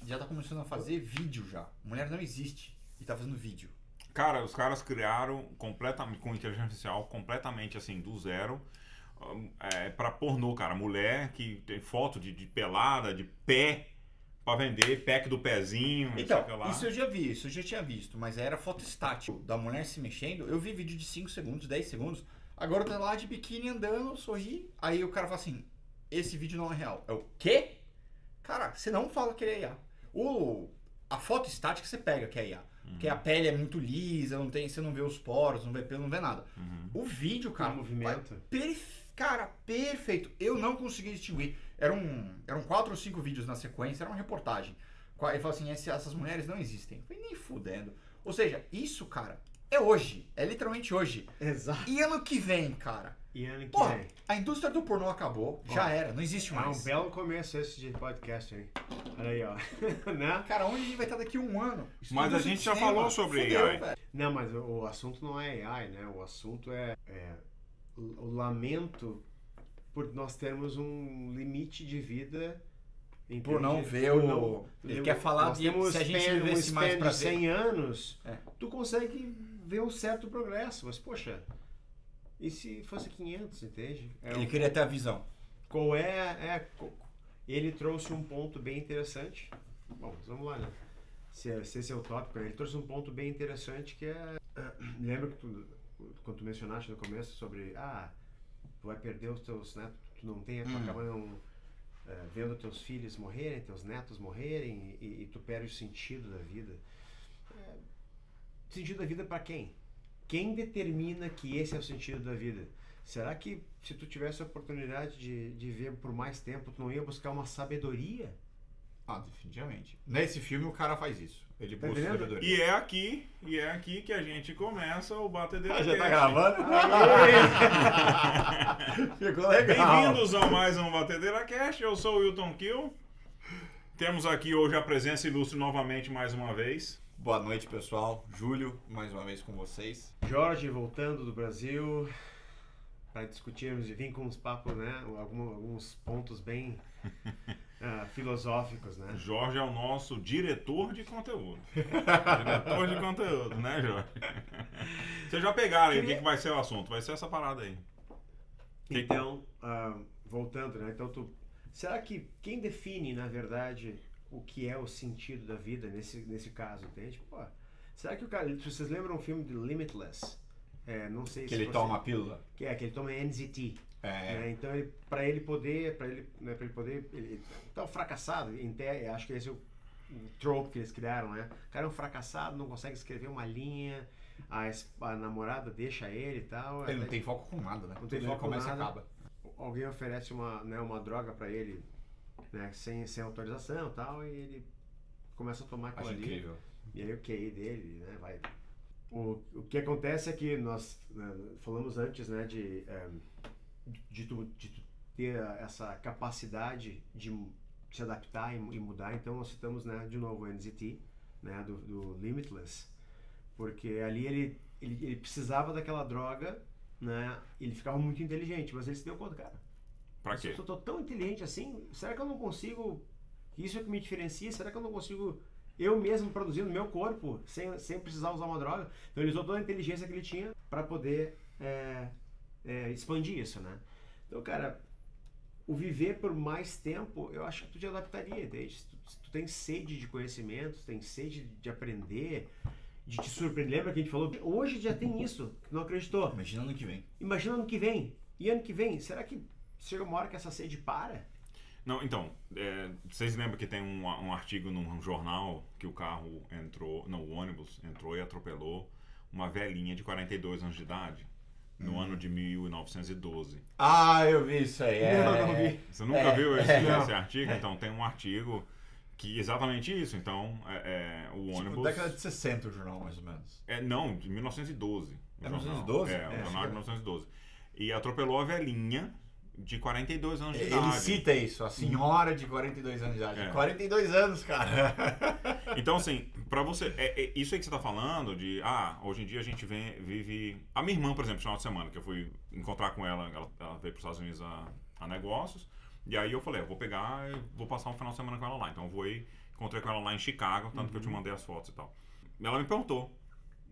já tá começando a fazer vídeo já. Mulher não existe e tá fazendo vídeo. Cara, os caras criaram completamente, com inteligência artificial, completamente assim, do zero, pra pornô, cara. Mulher que tem foto de pelada, de pé, pra vender, pack do pezinho, Então, não sei o que lá. isso eu já vi, isso eu já tinha visto, mas era foto estática da mulher se mexendo. Eu vi vídeo de 5 segundos, 10 segundos. Agora tá lá de biquíni andando, sorri. Aí o cara fala assim: esse vídeo não é real. É o quê? Cara, você não fala que ele é IA. A foto estática você pega que é IA. Porque a pele é muito lisa, não tem, você não vê os poros, não vê pelo, não vê nada. O vídeo, cara, movimento. cara, perfeito. Eu não consegui distinguir. Eram 4 ou 5 vídeos na sequência, era uma reportagem. Ele falou assim: essas mulheres não existem. Eu falei, nem fudendo. Ou seja, isso, cara, é hoje. É literalmente hoje. Exato. E ano que vem, cara? E ano que Porra, vem. a indústria do pornô acabou. Já era, não existe É mais. um belo começo esse de podcast, hein? Olha aí, ó. Né? Cara, onde a gente vai estar daqui a um ano? Mas a gente já falou sobre AI. velho. Não, mas o assunto não é AI, né? O assunto é o lamento por nós termos um limite de vida. Por não ver Ele quer falar de se a gente vivesse mais pra de 100 anos, É. tu consegue ver um certo progresso. Mas, poxa, e se fosse 500, entende? Ele queria ter a visão. Qual ele trouxe um ponto bem interessante. Bom, vamos lá, né? Se esse é o tópico, ele trouxe um ponto bem interessante que é... Lembra que quando tu mencionaste no começo sobre tu vai perder os teus netos, tu não tem, tu acaba não vendo teus filhos morrerem, teus netos morrerem e tu perde o sentido da vida. Sentido da vida para quem? Quem determina que esse é o sentido da vida? Será que se tu tivesse a oportunidade de ver por mais tempo, tu não ia buscar uma sabedoria? Definitivamente. Nesse filme o cara faz isso. Ele busca entendendo? sabedoria. E é aqui que a gente começa o Batedeira Já tá Cast. gravando? Ficou legal. Bem-vindos a mais um Batedeira Cast. Eu sou o Wilton Kill. Temos aqui hoje a presença ilustre novamente mais uma vez. Boa noite, pessoal. Júlio, mais uma vez com vocês. Jorge voltando do Brasil para discutirmos e vir com uns papos, né? Alguns pontos bem filosóficos, né? Jorge é o nosso diretor de conteúdo. Diretor de conteúdo, né, Jorge? Vocês já pegaram aí o que vai ser o assunto? Vai ser essa parada aí. Então, voltando, né? Então, será que quem define, na verdade, o que é o sentido da vida nesse caso, entende? Pô, será que o cara... Vocês lembram um filme de Limitless? Não sei Que se ele você... toma a pílula. Que ele toma NZT. Né? Então, para ele poder... Ele tá um fracassado. Acho que esse é o trope que eles criaram, né? O cara é um fracassado, não consegue escrever uma linha, a namorada deixa ele e tal. Ele não tem foco com nada, né? Não tem Tudo foco com começa nada. e acaba. Alguém oferece uma droga para ele, né, sem autorização e tal, e ele começa a tomar aquilo Acho ali. incrível. E aí o QI dele, né, vai... O que acontece é que nós falamos antes, né, de tu ter essa capacidade de se adaptar e mudar. Então nós citamos, né, de novo o NZT, né, do Limitless, porque ali ele precisava daquela droga, né, ele ficava muito inteligente, mas ele se deu conta, cara, Pra quê? eu tô tão inteligente assim, será que eu não consigo, isso é o que me diferencia, será que eu não consigo eu mesmo produzir no meu corpo, sem precisar usar uma droga? Então ele usou toda a inteligência que ele tinha para poder expandir isso, né? Então, cara, o viver por mais tempo, eu acho que tu te adaptaria, entende? Se tu tem sede de conhecimento, tem sede de aprender, de te surpreender. Lembra que a gente falou? Hoje já tem isso, que não acreditou. Imagina ano que vem. Imagina ano que vem. E ano que vem, será que chega uma hora que essa sede para? Não, então, vocês lembram que tem um artigo num jornal que o carro entrou, não, o ônibus entrou e atropelou uma velhinha de 42 anos de idade no ano de 1912. Eu vi isso aí. Não vi. Você nunca viu esse Não. artigo? Então, tem um artigo que exatamente isso. Então, o ônibus... Tipo, década de 60 o jornal, mais ou menos. Não, de 1912. o É jornal. 1912? O jornal de 1912. E atropelou a velhinha de 42 anos de Ele idade. cita isso, a senhora de 42 anos de idade. 42 anos, cara. Então, assim, pra você... isso aí que você tá falando de... hoje em dia a gente vive... A minha irmã, por exemplo, no final de semana, que eu fui encontrar com ela veio para os Estados Unidos a negócios. E aí eu falei, eu vou pegar e vou passar um final de semana com ela lá. Então eu vou ir Encontrei com ela lá em Chicago, tanto que eu te mandei as fotos e tal. Ela me perguntou,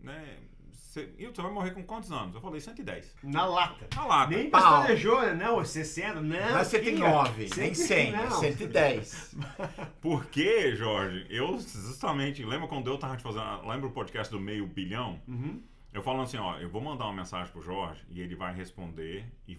né? Você vai morrer com quantos anos? Eu falei 110. Na lata. Na lata. Nem Pau. pestalejou, né? Não, 60, não. Não é 109, nem 100, é não. 110. Porque, Jorge, eu justamente, lembra quando eu tava te fazendo, lembra o podcast do meio bilhão? Uhum. Eu falando assim, ó, eu vou mandar uma mensagem pro Jorge e ele vai responder e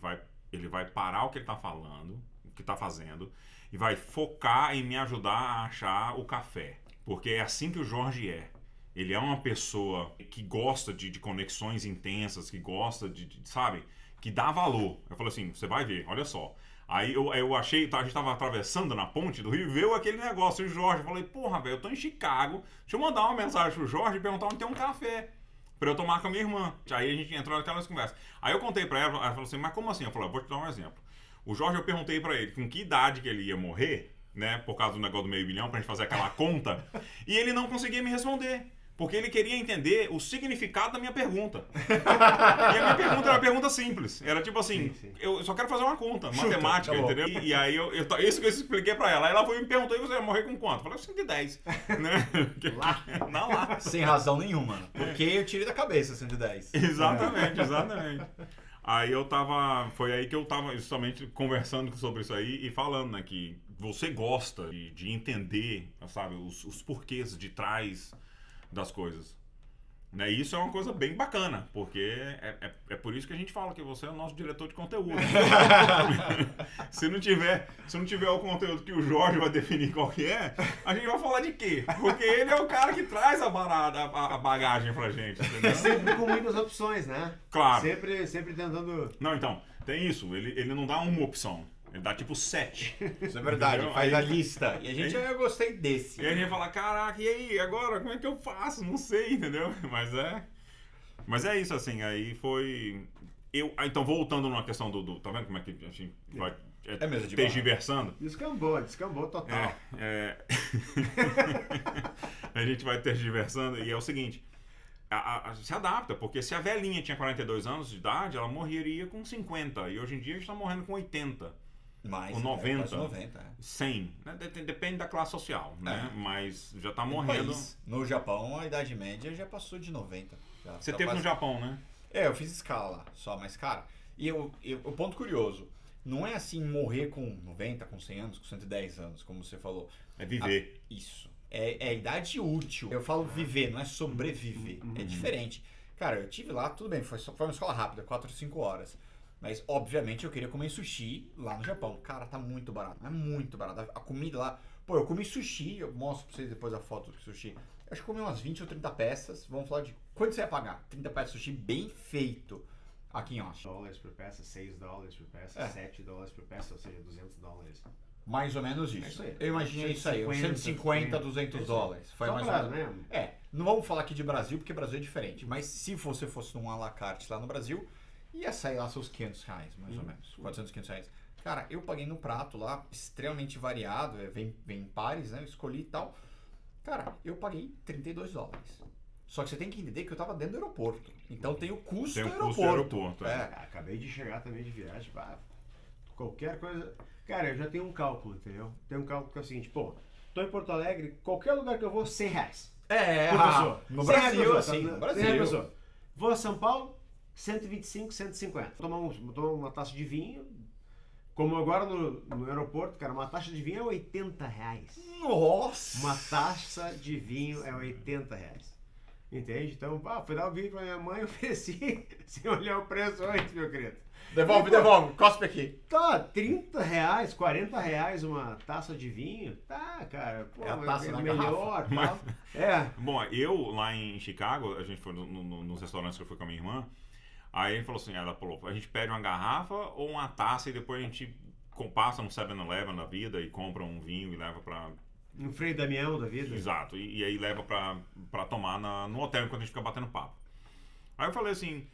ele vai parar o que ele tá falando, o que tá fazendo, e vai focar em me ajudar a achar o café. Porque é assim que o Jorge é. Ele é uma pessoa que gosta de conexões intensas, que gosta sabe, que dá valor. Eu falei assim, você vai ver, olha só. Aí eu achei, a gente tava atravessando na ponte do Rio e veio aquele negócio, e o Jorge, eu falei, porra, velho, eu tô em Chicago, deixa eu mandar uma mensagem pro Jorge e perguntar onde tem um café pra eu tomar com a minha irmã. Aí a gente entrou naquelas conversas. Aí eu contei pra ela falou assim, mas como assim? Eu falei, vou te dar um exemplo. O Jorge, eu perguntei pra ele com que idade que ele ia morrer, né, por causa do negócio do meio bilhão, pra gente fazer aquela conta, e ele não conseguia me responder. Porque ele queria entender o significado da minha pergunta. E a minha pergunta era uma pergunta simples. Era tipo assim, Sim. eu só quero fazer uma conta, matemática, acabou. entendeu? E aí, isso que eu expliquei pra ela. Aí ela foi e me perguntou, e você vai morrer com quanto? Eu falei, 110. Né? Na lá. Sem razão nenhuma. Porque eu tirei da cabeça 110. Exatamente, exatamente. Aí foi aí que eu tava justamente conversando sobre isso aí e falando, né, que você gosta de entender, sabe, os porquês de trás das coisas, né? E isso é uma coisa bem bacana, porque é por isso que a gente fala que você é o nosso diretor de conteúdo. se não tiver o conteúdo que o Jorge vai definir qual que é, a gente vai falar de quê? Porque ele é o cara que traz a bagagem pra gente, entendeu? Sempre com muitas opções, né? Claro. Sempre tentando... Não, então, tem isso, ele não dá uma opção. Ele dá tipo 7. Isso é verdade, Entendeu? faz Aí- a lista. E a gente, eu gostei desse. E aí a gente fala, caraca, e aí, agora, como é que eu faço? Não sei, entendeu? Mas é isso, assim, aí foi... Então, voltando numa questão tá vendo como é que a gente vai É mesmo, de tergiversando? Descambou total. A gente vai tergiversando e é o seguinte, se adapta, porque se a velhinha tinha 42 anos de idade, ela morreria com 50, e hoje em dia a gente tá morrendo com 80. Mais, Com 90. quase 90, é. 100, né? Depende da classe social, né? Mas já tá No morrendo. país. No Japão, a idade média já passou de 90. Você teve no Japão, né? É, eu fiz escala lá, só, mas cara, o ponto curioso, não é assim morrer com 90, com 100 anos, com 110 anos, como você falou. É viver. Isso. É a idade útil. Eu falo viver, não é sobreviver. É diferente. Cara, eu tive lá, tudo bem, foi uma escola rápida, 4 ou 5 horas. Mas, obviamente, eu queria comer sushi lá no Japão. Cara, tá muito barato. É muito barato. A comida lá... Pô, eu comi sushi. Eu mostro pra vocês depois a foto do sushi. Eu acho que comi umas 20 ou 30 peças. Vamos falar de... Quanto você ia pagar? 30 peças de sushi bem feito aqui em Austin. $10 por peça, $6 por peça, É. $7 por peça, ou seja, $200. Mais ou menos isso. É isso aí. Eu imaginei isso aí. Uns 150, 200 dólares. Foi Só mais ou barato, menos. né? É, não vamos falar aqui de Brasil, porque Brasil é diferente. Mas se você fosse num à la carte lá no Brasil, ia sair lá seus R$500, mais ou menos. 400, R$500. Cara, eu paguei no prato lá, extremamente variado. Vem em pares, né? Eu escolhi e tal. Cara, eu paguei $32. Só que você tem que entender que eu tava dentro do aeroporto. Então tem o custo Tem o do custo aeroporto. do aeroporto, É. Acabei de chegar também de viagem, qualquer coisa... Cara, eu já tenho um cálculo, entendeu? Tem um cálculo que é o seguinte, pô, tô em Porto Alegre, qualquer lugar que eu vou, R$100. É, Por pessoa. no 100 reais Brasil, por pessoa, assim, tá? no 100 reais por Brasil. pessoa. Vou a São Paulo, 125, 150. Tomar uma taça de vinho, como agora no aeroporto, cara, uma taxa de vinho é R$80. Nossa! Uma taça de vinho é R$80. Entende? Então, fui dar o vinho pra minha mãe, ofereci, sem olhar o preço antes, meu querido. Devolve, cospe aqui. Tá, R$30, R$40 uma taça de vinho. Tá, cara, pô, É a taça na melhor, garrafa. tal. É. Bom, eu lá em Chicago, a gente foi nos restaurantes que eu fui com a minha irmã, aí ele falou assim, ela falou, a gente pede uma garrafa ou uma taça e depois a gente passa no 7-Eleven da vida e compra um vinho e leva pra... No Frei Damião da vida. Exato, e aí leva pra tomar no hotel enquanto a gente fica batendo papo. Aí eu falei assim,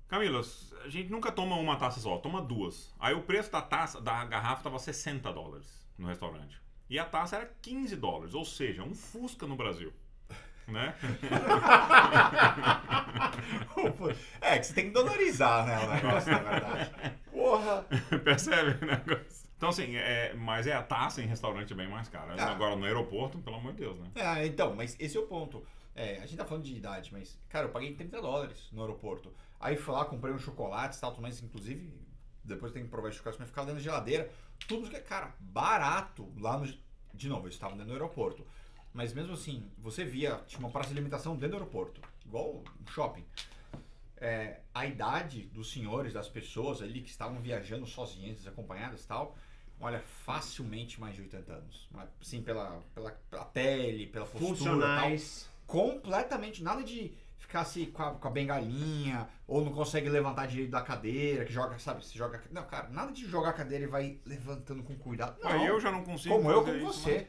Camila, a gente nunca toma uma taça só, toma duas. Aí o preço da garrafa tava $60 no restaurante. E a taça era $15, ou seja, um Fusca no Brasil. Né? É, que você tem que dolarizar, né, o negócio, na verdade. Porra! Percebe o negócio? Então, assim, mas a taxa em restaurante é bem mais cara. Agora, no aeroporto, pelo amor de Deus, né? Então, mas esse é o ponto. A gente tá falando de idade, mas, cara, eu paguei $30 no aeroporto. Aí fui lá, comprei um chocolate e tal, mas inclusive, depois tem que provar esse chocolate, mas ficava dentro da geladeira. Tudo que é, cara, barato lá no... De novo, eu estava dentro do aeroporto. Mas mesmo assim, você via, tinha uma praça de alimentação dentro do aeroporto. Igual um shopping. A idade dos senhores, das pessoas ali que estavam viajando sozinhas, desacompanhadas e tal, olha, facilmente mais de 80 anos. Sim, pela pele, pela postura. Funcionais. Tal. Completamente. Nada de ficar assim com a bengalinha, ou não consegue levantar direito da cadeira, que joga, sabe? Se joga. Não, cara, nada de jogar a cadeira e vai levantando com cuidado. Não, eu já não consigo. Como eu, fazer como isso, você.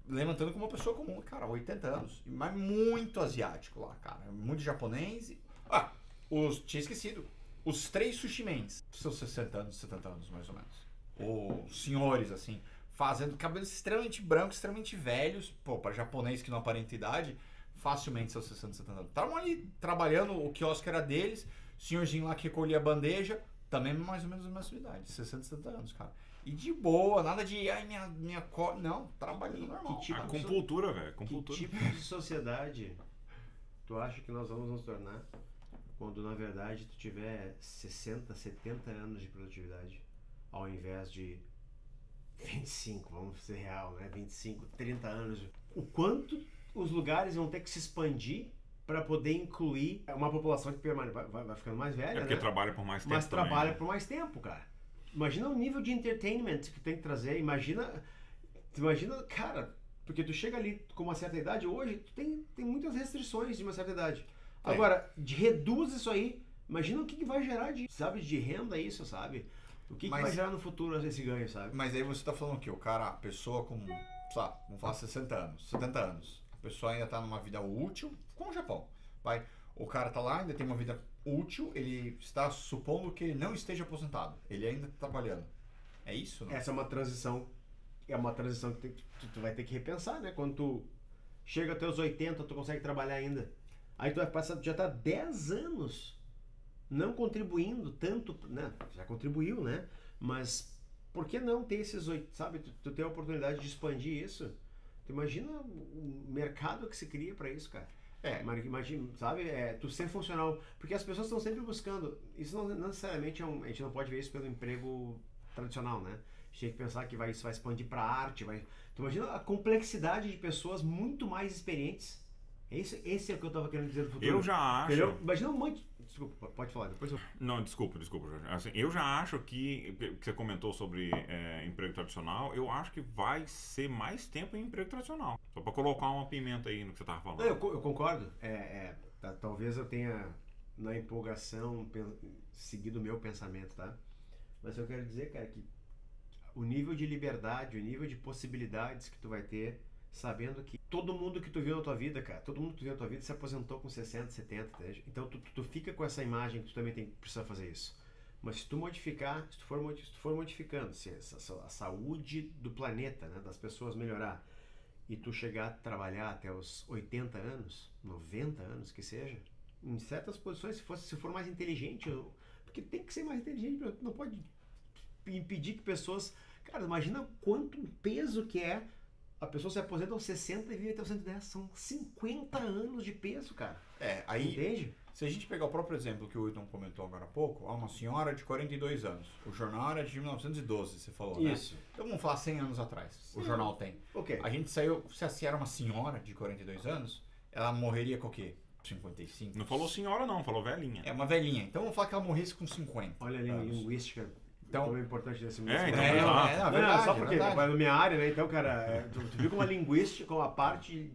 Levantando como uma pessoa comum, cara, 80 anos. Mas muito asiático lá, cara. Muito japonês. Tinha esquecido. Os 3 sushimens. Seus 60 anos, 70 anos, mais ou menos. Os senhores, assim, fazendo cabelos extremamente brancos, extremamente velhos. Pô, para japonês que não aparenta idade, facilmente seus 60, 70 anos. Estavam ali trabalhando, o quiosque era deles. Senhorzinho lá que recolhia a bandeja, também mais ou menos a mesma idade. 60, 70 anos, cara. E de boa, nada de, minha cor. Não, trabalhando normal. Com cultura, velho. Com Que cultura. tipo de sociedade tu acha que nós vamos nos tornar quando, na verdade, tu tiver 60, 70 anos de produtividade, ao invés de 25, vamos ser real, né? 25, 30 anos. O quanto os lugares vão ter que se expandir para poder incluir uma população que vai ficando mais velha, porque né? trabalha por mais tempo. Mas também, trabalha né? por mais tempo, cara. Imagina o nível de entertainment que tem que trazer. Imagina, cara, porque tu chega ali com uma certa idade, hoje tu tem muitas restrições de uma certa idade. Agora, reduz isso aí, imagina o que vai gerar de renda isso, sabe? O que vai gerar no futuro esse ganho, sabe? Mas aí você tá falando o quê? A pessoa com, sabe, vamos falar 60 anos, 70 anos. A pessoa ainda tá numa vida útil, com o Japão. O cara tá lá, ainda tem uma vida útil, ele está supondo que ele não esteja aposentado. Ele ainda tá trabalhando. É isso, não? Essa é uma transição que tu vai ter que repensar, né? Quando tu chega até os 80, tu consegue trabalhar ainda. Aí tu vai passar, já tá 10 anos não contribuindo tanto, né? Já contribuiu, né? Mas por que não ter esses 8, sabe? Tu ter a oportunidade de expandir isso. Tu imagina o mercado que se cria para isso, cara. Imagina, sabe? Tu ser funcional. Porque as pessoas estão sempre buscando. Isso não necessariamente a gente não pode ver isso pelo emprego tradicional, né? A gente tem que pensar que isso vai expandir para arte. Tu imagina a complexidade de pessoas muito mais experientes. Esse é o que eu tava querendo dizer do futuro. Eu já acho. Imagina um monte. Desculpa, pode falar, depois eu. Não, desculpa, Jorge. Assim, eu já acho que você comentou sobre emprego tradicional, eu acho que vai ser mais tempo em emprego tradicional. Só pra colocar uma pimenta aí no que você tava falando. Não, eu concordo. Talvez eu tenha, na empolgação, seguido o meu pensamento, tá? Mas eu quero dizer, cara, que o nível de liberdade, o nível de possibilidades que tu vai ter, sabendo que todo mundo que tu viu na tua vida, cara, todo mundo que tu viu na tua vida se aposentou com 60, 70, entende? Então tu fica com essa imagem que tu também precisa fazer isso. Mas se tu for modificando, se a saúde do planeta, né, das pessoas melhorar, e tu chegar a trabalhar até os 80 anos, 90 anos que seja, em certas posições, se for mais inteligente, porque tem que ser mais inteligente, não pode impedir que pessoas... Cara, imagina quanto peso que é a pessoa se aposenta aos 60 e vive até os 110. São 50 anos de peso, cara. Aí, entende? Se a gente pegar o próprio exemplo que o Wilton comentou agora há pouco, há uma senhora de 42 anos. O jornal era de 1912, você falou, né? Isso. Então vamos falar 100 anos atrás. Sim. O jornal tem. Ok. A gente saiu... Se era uma senhora de 42 anos, ela morreria com o quê? 55? Não falou senhora não, falou velhinha. É uma velhinha. Então vamos falar que ela morresse com 50 Olha ali, linguística. Então, é importante desse então, verdade, só porque é na minha área, né? Então, cara, tu viu como a linguística, como a parte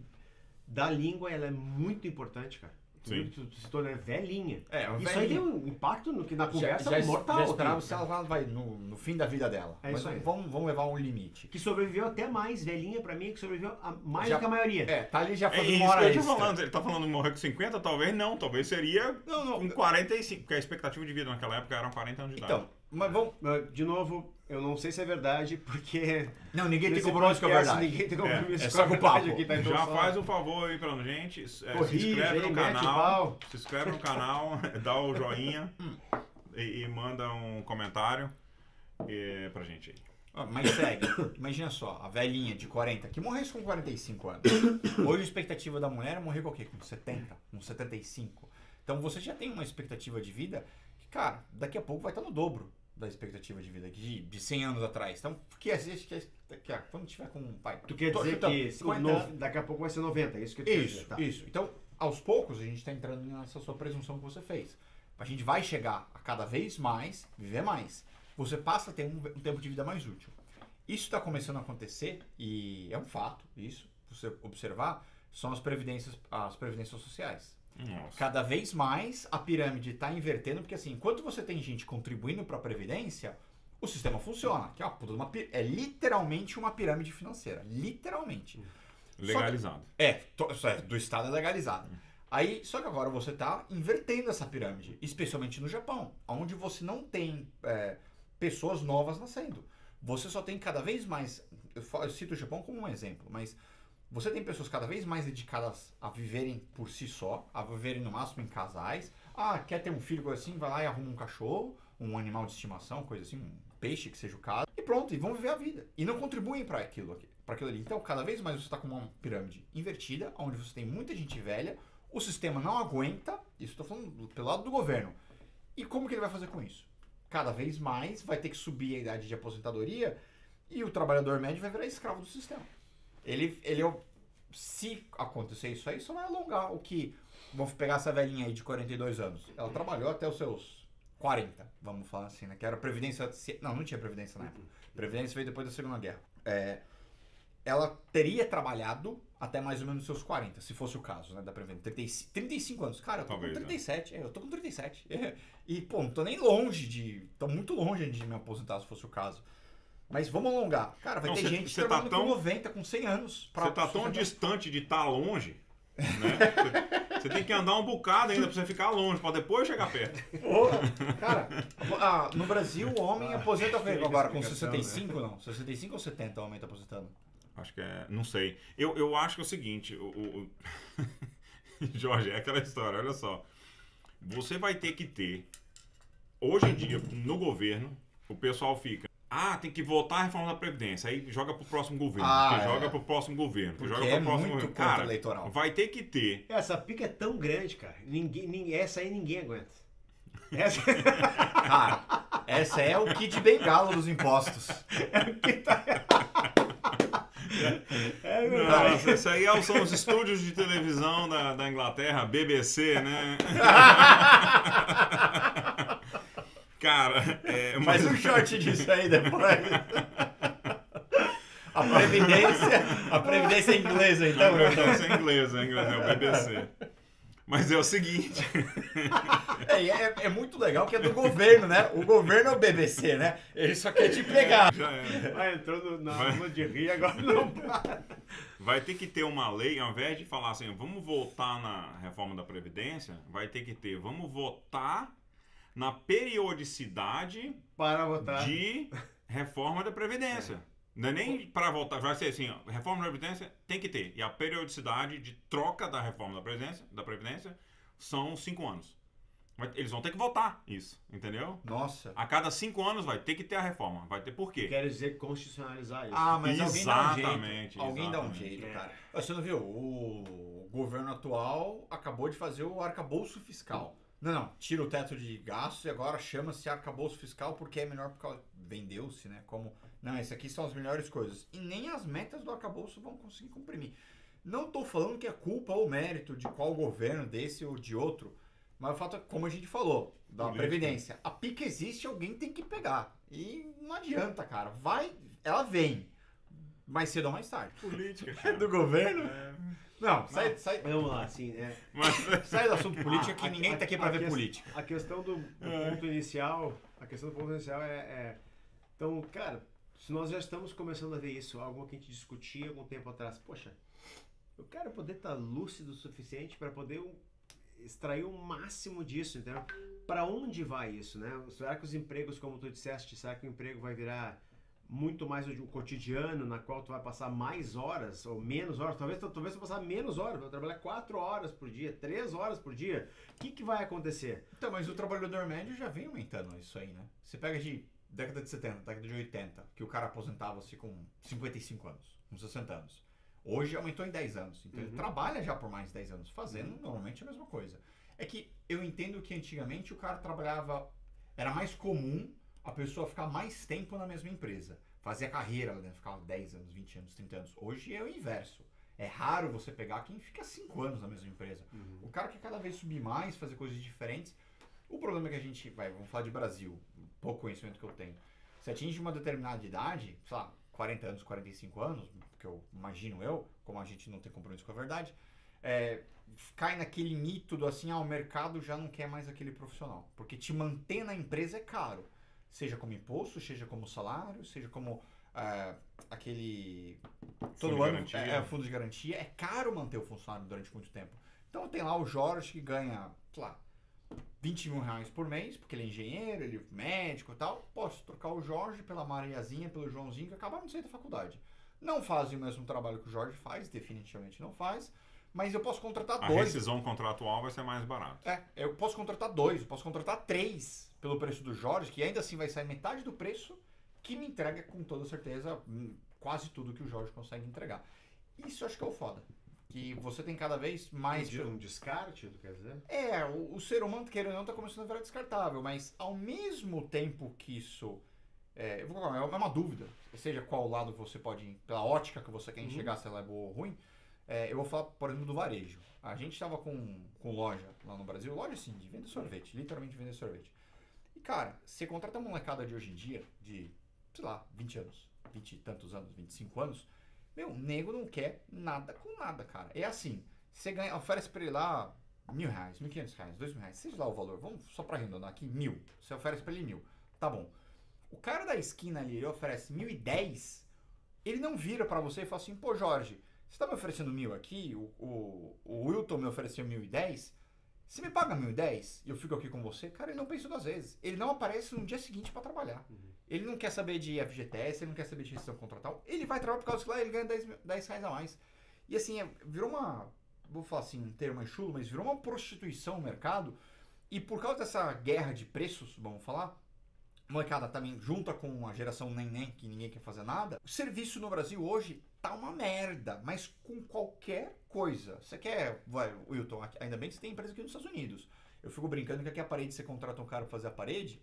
da língua, ela é muito importante, cara. Tu citou, né? Velhinha. Isso aí tem um impacto na conversa mortal. Já esperava se ela vai no fim da vida dela. É isso aí. Vamos levar um limite. Que sobreviveu até mais, velhinha pra mim, que sobreviveu mais do que a maioria. Tá ali já fazendo uma hora extra. Falando, ele tá falando de morrer com 50, talvez não. Talvez seria com 45, porque a expectativa de vida naquela época eram 40 anos de idade. Então, mas vamos... De novo, eu não sei se é verdade, porque... Não, ninguém tem compromisso com a verdade. Ninguém tem compromisso com a verdade aqui. Tá já faz um favor aí pra gente. Se inscreve no canal, dá o joinha e manda um comentário. pra gente aí. Mas segue, imagina só, a velhinha de 40 que morresse com 45 anos. Hoje a expectativa da mulher é morrer com o quê? Com 70, com 75. Então você já tem uma expectativa de vida que, cara, daqui a pouco vai estar no dobro da expectativa de vida de 100 anos atrás. Então, porque existe que quando tiver com um pai... Tu quer dizer que daqui a pouco vai ser 90, é isso que eu te dizer, tá? Isso. Então, aos poucos, a gente está entrando nessa sua presunção que você fez. A gente vai chegar a cada vez mais, viver mais. Você passa a ter um tempo de vida mais útil. Isso está começando a acontecer, e é um fato, isso, você observar, são as previdências sociais. Nossa. Cada vez mais a pirâmide está invertendo, porque assim, enquanto você tem gente contribuindo para a previdência, o sistema funciona. Que é literalmente uma pirâmide financeira. Literalmente. Legalizado. Do Estado é legalizado. Aí, só que agora você está invertendo essa pirâmide, especialmente no Japão, onde você não tem pessoas novas nascendo. Você só tem cada vez mais, eu cito o Japão como um exemplo, mas você tem pessoas cada vez mais dedicadas a viverem por si só, a viverem no máximo em casais. Quer ter um filho, coisa assim, vai lá e arruma um cachorro, um animal de estimação, coisa assim, um peixe que seja o caso, e pronto, e vão viver a vida. E não contribuem para aquilo ali. Então, cada vez mais você está com uma pirâmide invertida, onde você tem muita gente velha, o sistema não aguenta, isso estou falando pelo lado do governo. E como que ele vai fazer com isso? Cada vez mais vai ter que subir a idade de aposentadoria e o trabalhador médio vai virar escravo do sistema. Se acontecer isso aí, só vai alongar o que... Vamos pegar essa velhinha aí de 42 anos. Ela trabalhou até os seus 40, vamos falar assim, né? Que era Previdência... Não tinha Previdência na época. Previdência veio depois da Segunda Guerra. Ela teria trabalhado até mais ou menos os seus 40, se fosse o caso, né, da Previdência. 35 anos. Cara, eu tô com 37. Eu tô com 37. E, pô, não tô nem longe tô muito longe de me aposentar, se fosse o caso. Mas vamos alongar. Cara, vai ter gente trabalhando com 90, com 100 anos. Você tá tão distante de estar longe, né? Você tem que andar um bocado ainda pra você ficar longe, pra depois chegar perto. Porra, cara, no Brasil o homem aposenta agora com 65, não? 65 ou 70 o homem tá aposentando? Acho que não sei. Eu acho que é o seguinte, Jorge, é aquela história, olha só. Você vai ter que ter, hoje em dia, no governo, o pessoal fica, tem que votar a reforma da Previdência, aí joga pro próximo governo, joga pro próximo governo, porque joga pro próximo governo. Cara, eleitoral. vai ter que ter. Essa pica é tão grande, cara, essa aí ninguém aguenta. Cara, essa é o kit bengala dos impostos. Nossa, isso aí são os estúdios de televisão da Inglaterra, BBC, né? Cara, faz um short disso aí depois. A Previdência é inglesa, então. A Previdência é inglesa, é o BBC. Mas é o seguinte. É muito legal que é do governo, né? O governo é o BBC, né? Ele só quer te pegar. Já é. Vai entrando na rua de rir, agora não para. Vai ter que ter uma lei, ao invés de falar assim, vamos votar na reforma da Previdência, vai ter que ter, vamos votar na periodicidade para votar de reforma da Previdência. Não é nem para votar, vai ser assim, reforma da Previdência tem que ter. E a periodicidade de troca da reforma da Previdência são 5 anos. Eles vão ter que votar isso, entendeu? Nossa. A cada 5 anos vai ter que ter a reforma. Vai ter por quê? Quer dizer constitucionalizar isso. Mas exatamente, alguém dá um jeito, cara. Você não viu? O governo atual acabou de fazer o arcabouço fiscal. Não, tira o teto de gastos e agora chama-se arcabouço fiscal porque é melhor, porque vendeu-se, né? Como, não, esse aqui são as melhores coisas. E nem as metas do arcabouço vão conseguir cumprir. Não tô falando que é culpa ou mérito de qual governo, desse ou de outro, mas o fato é, como a gente falou, da Previdência. A pica existe, alguém tem que pegar. E não adianta, cara. Ela vem. Mais cedo ou mais tarde. Política, cara. Do governo? Não, sai. Vamos lá, assim, né? Sai do assunto política que ninguém tá aqui pra ver política. A questão do ponto inicial, então, cara, se nós já estamos começando a ver isso, algo que a gente discutia algum tempo atrás, poxa, eu quero poder estar lúcido o suficiente para poder extrair o máximo disso, entendeu? Para onde vai isso, né? Será que os empregos, como tu disseste, será que o emprego vai virar muito mais o cotidiano, na qual tu vai passar mais horas ou menos horas? Talvez tu vai passar menos horas, vai trabalhar 4 horas por dia, 3 horas por dia. O que vai acontecer? Então, mas o trabalhador médio já vem aumentando isso aí, né? Você pega de década de 70, década de 80, que o cara aposentava-se com 55 anos, com 60 anos. Hoje aumentou em 10 anos. Então ele trabalha já por mais de 10 anos, fazendo normalmente a mesma coisa. É que eu entendo que antigamente o cara trabalhava... Era mais comum a pessoa ficar mais tempo na mesma empresa. Fazia carreira, né? Ficava 10 anos, 20 anos, 30 anos. Hoje é o inverso. É raro você pegar quem fica 5 anos na mesma empresa. O cara quer cada vez subir mais, fazer coisas diferentes. O problema é que a gente... vamos falar de Brasil. Pouco conhecimento que eu tenho. Você atinge uma determinada idade, sei lá, 40 anos, 45 anos, que eu imagino como a gente não tem compromisso com a verdade, cai naquele mito do assim, o mercado já não quer mais aquele profissional. Porque te manter na empresa é caro. Seja como imposto, seja como salário, seja como aquele... Todo Fundo de ano garantia. fundo de garantia. É caro manter o funcionário durante muito tempo. Então tem lá o Jorge que ganha, sei lá, 20 mil reais por mês, porque ele é engenheiro, ele é médico e tal. Posso trocar o Jorge pela Mariazinha, pelo Joãozinho, que acabaram de sair da faculdade. Não fazem o mesmo trabalho que o Jorge faz, definitivamente não faz, mas eu posso contratar A dois. rescisão contratual vai ser mais barata. Eu posso contratar dois, eu posso contratar três pelo preço do Jorge, que ainda assim vai sair metade do preço, que me entrega com toda certeza quase tudo que o Jorge consegue entregar. Isso eu acho que é o foda. Que você tem cada vez mais... Um descarte, tu quer dizer? O ser humano, querendo ou não, está começando a virar descartável, mas ao mesmo tempo que isso... eu vou colocar, é uma dúvida, seja qual lado você pode, pela ótica que você quer enxergar, se ela é boa ou ruim. Eu vou falar, por exemplo, do varejo. A gente estava com loja lá no Brasil, loja assim, de vender sorvete, literalmente vender sorvete. E cara, você contrata uma molecada de hoje em dia, de, sei lá, 20 anos, 20 e tantos anos, 25 anos, o nego não quer nada com nada, cara. É assim, você oferece pra ele lá R$1.000, R$1.500, R$2.000, seja lá o valor, vamos só pra arredondar aqui, 1.000. Você oferece pra ele 1.000, tá bom. O cara da esquina ali, ele oferece 1.010, ele não vira pra você e fala assim, pô Jorge, você tá me oferecendo 1.000 aqui, o Wilton me ofereceu 1.010, você me paga 1.010 e eu fico aqui com você? Cara, ele não pensa duas vezes. Ele não aparece no dia seguinte pra trabalhar. Ele não quer saber de FGTS, ele não quer saber de rescisão contratual. Ele vai trabalhar por causa que lá ele ganha 10 reais a mais. E assim, virou uma... Vou falar assim, um termo mais chulo, mas virou uma prostituição no mercado. E por causa dessa guerra de preços, vamos falar, a molecada também junta com a geração neném, que ninguém quer fazer nada. O serviço no Brasil hoje tá uma merda, mas com qualquer coisa. Você quer... Wilton, ainda bem que você tem empresa aqui nos Estados Unidos. Eu fico brincando que aqui a parede, você contrata um cara pra fazer a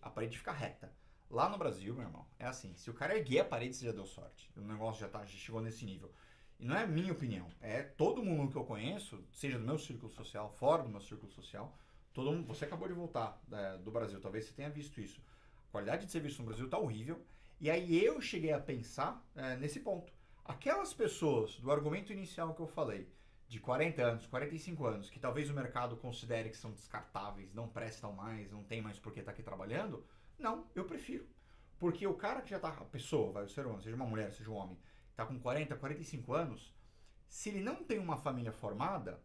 parede fica reta. Lá no Brasil, meu irmão, é assim, se o cara erguer a parede, você já deu sorte. O negócio já chegou nesse nível. E não é minha opinião, é todo mundo que eu conheço, seja do meu círculo social, fora do meu círculo social, todo mundo, você acabou de voltar do Brasil, talvez você tenha visto isso. A qualidade de serviço no Brasil tá horrível. E aí eu cheguei a pensar nesse ponto. Aquelas pessoas, do argumento inicial que eu falei, de 40 anos, 45 anos, que talvez o mercado considere que são descartáveis, não prestam mais, não tem mais por que estar aqui trabalhando, não, eu prefiro. Porque o cara que já tá, a pessoa, o ser humano, seja uma mulher, seja um homem, tá com 40, 45 anos, se ele não tem uma família formada,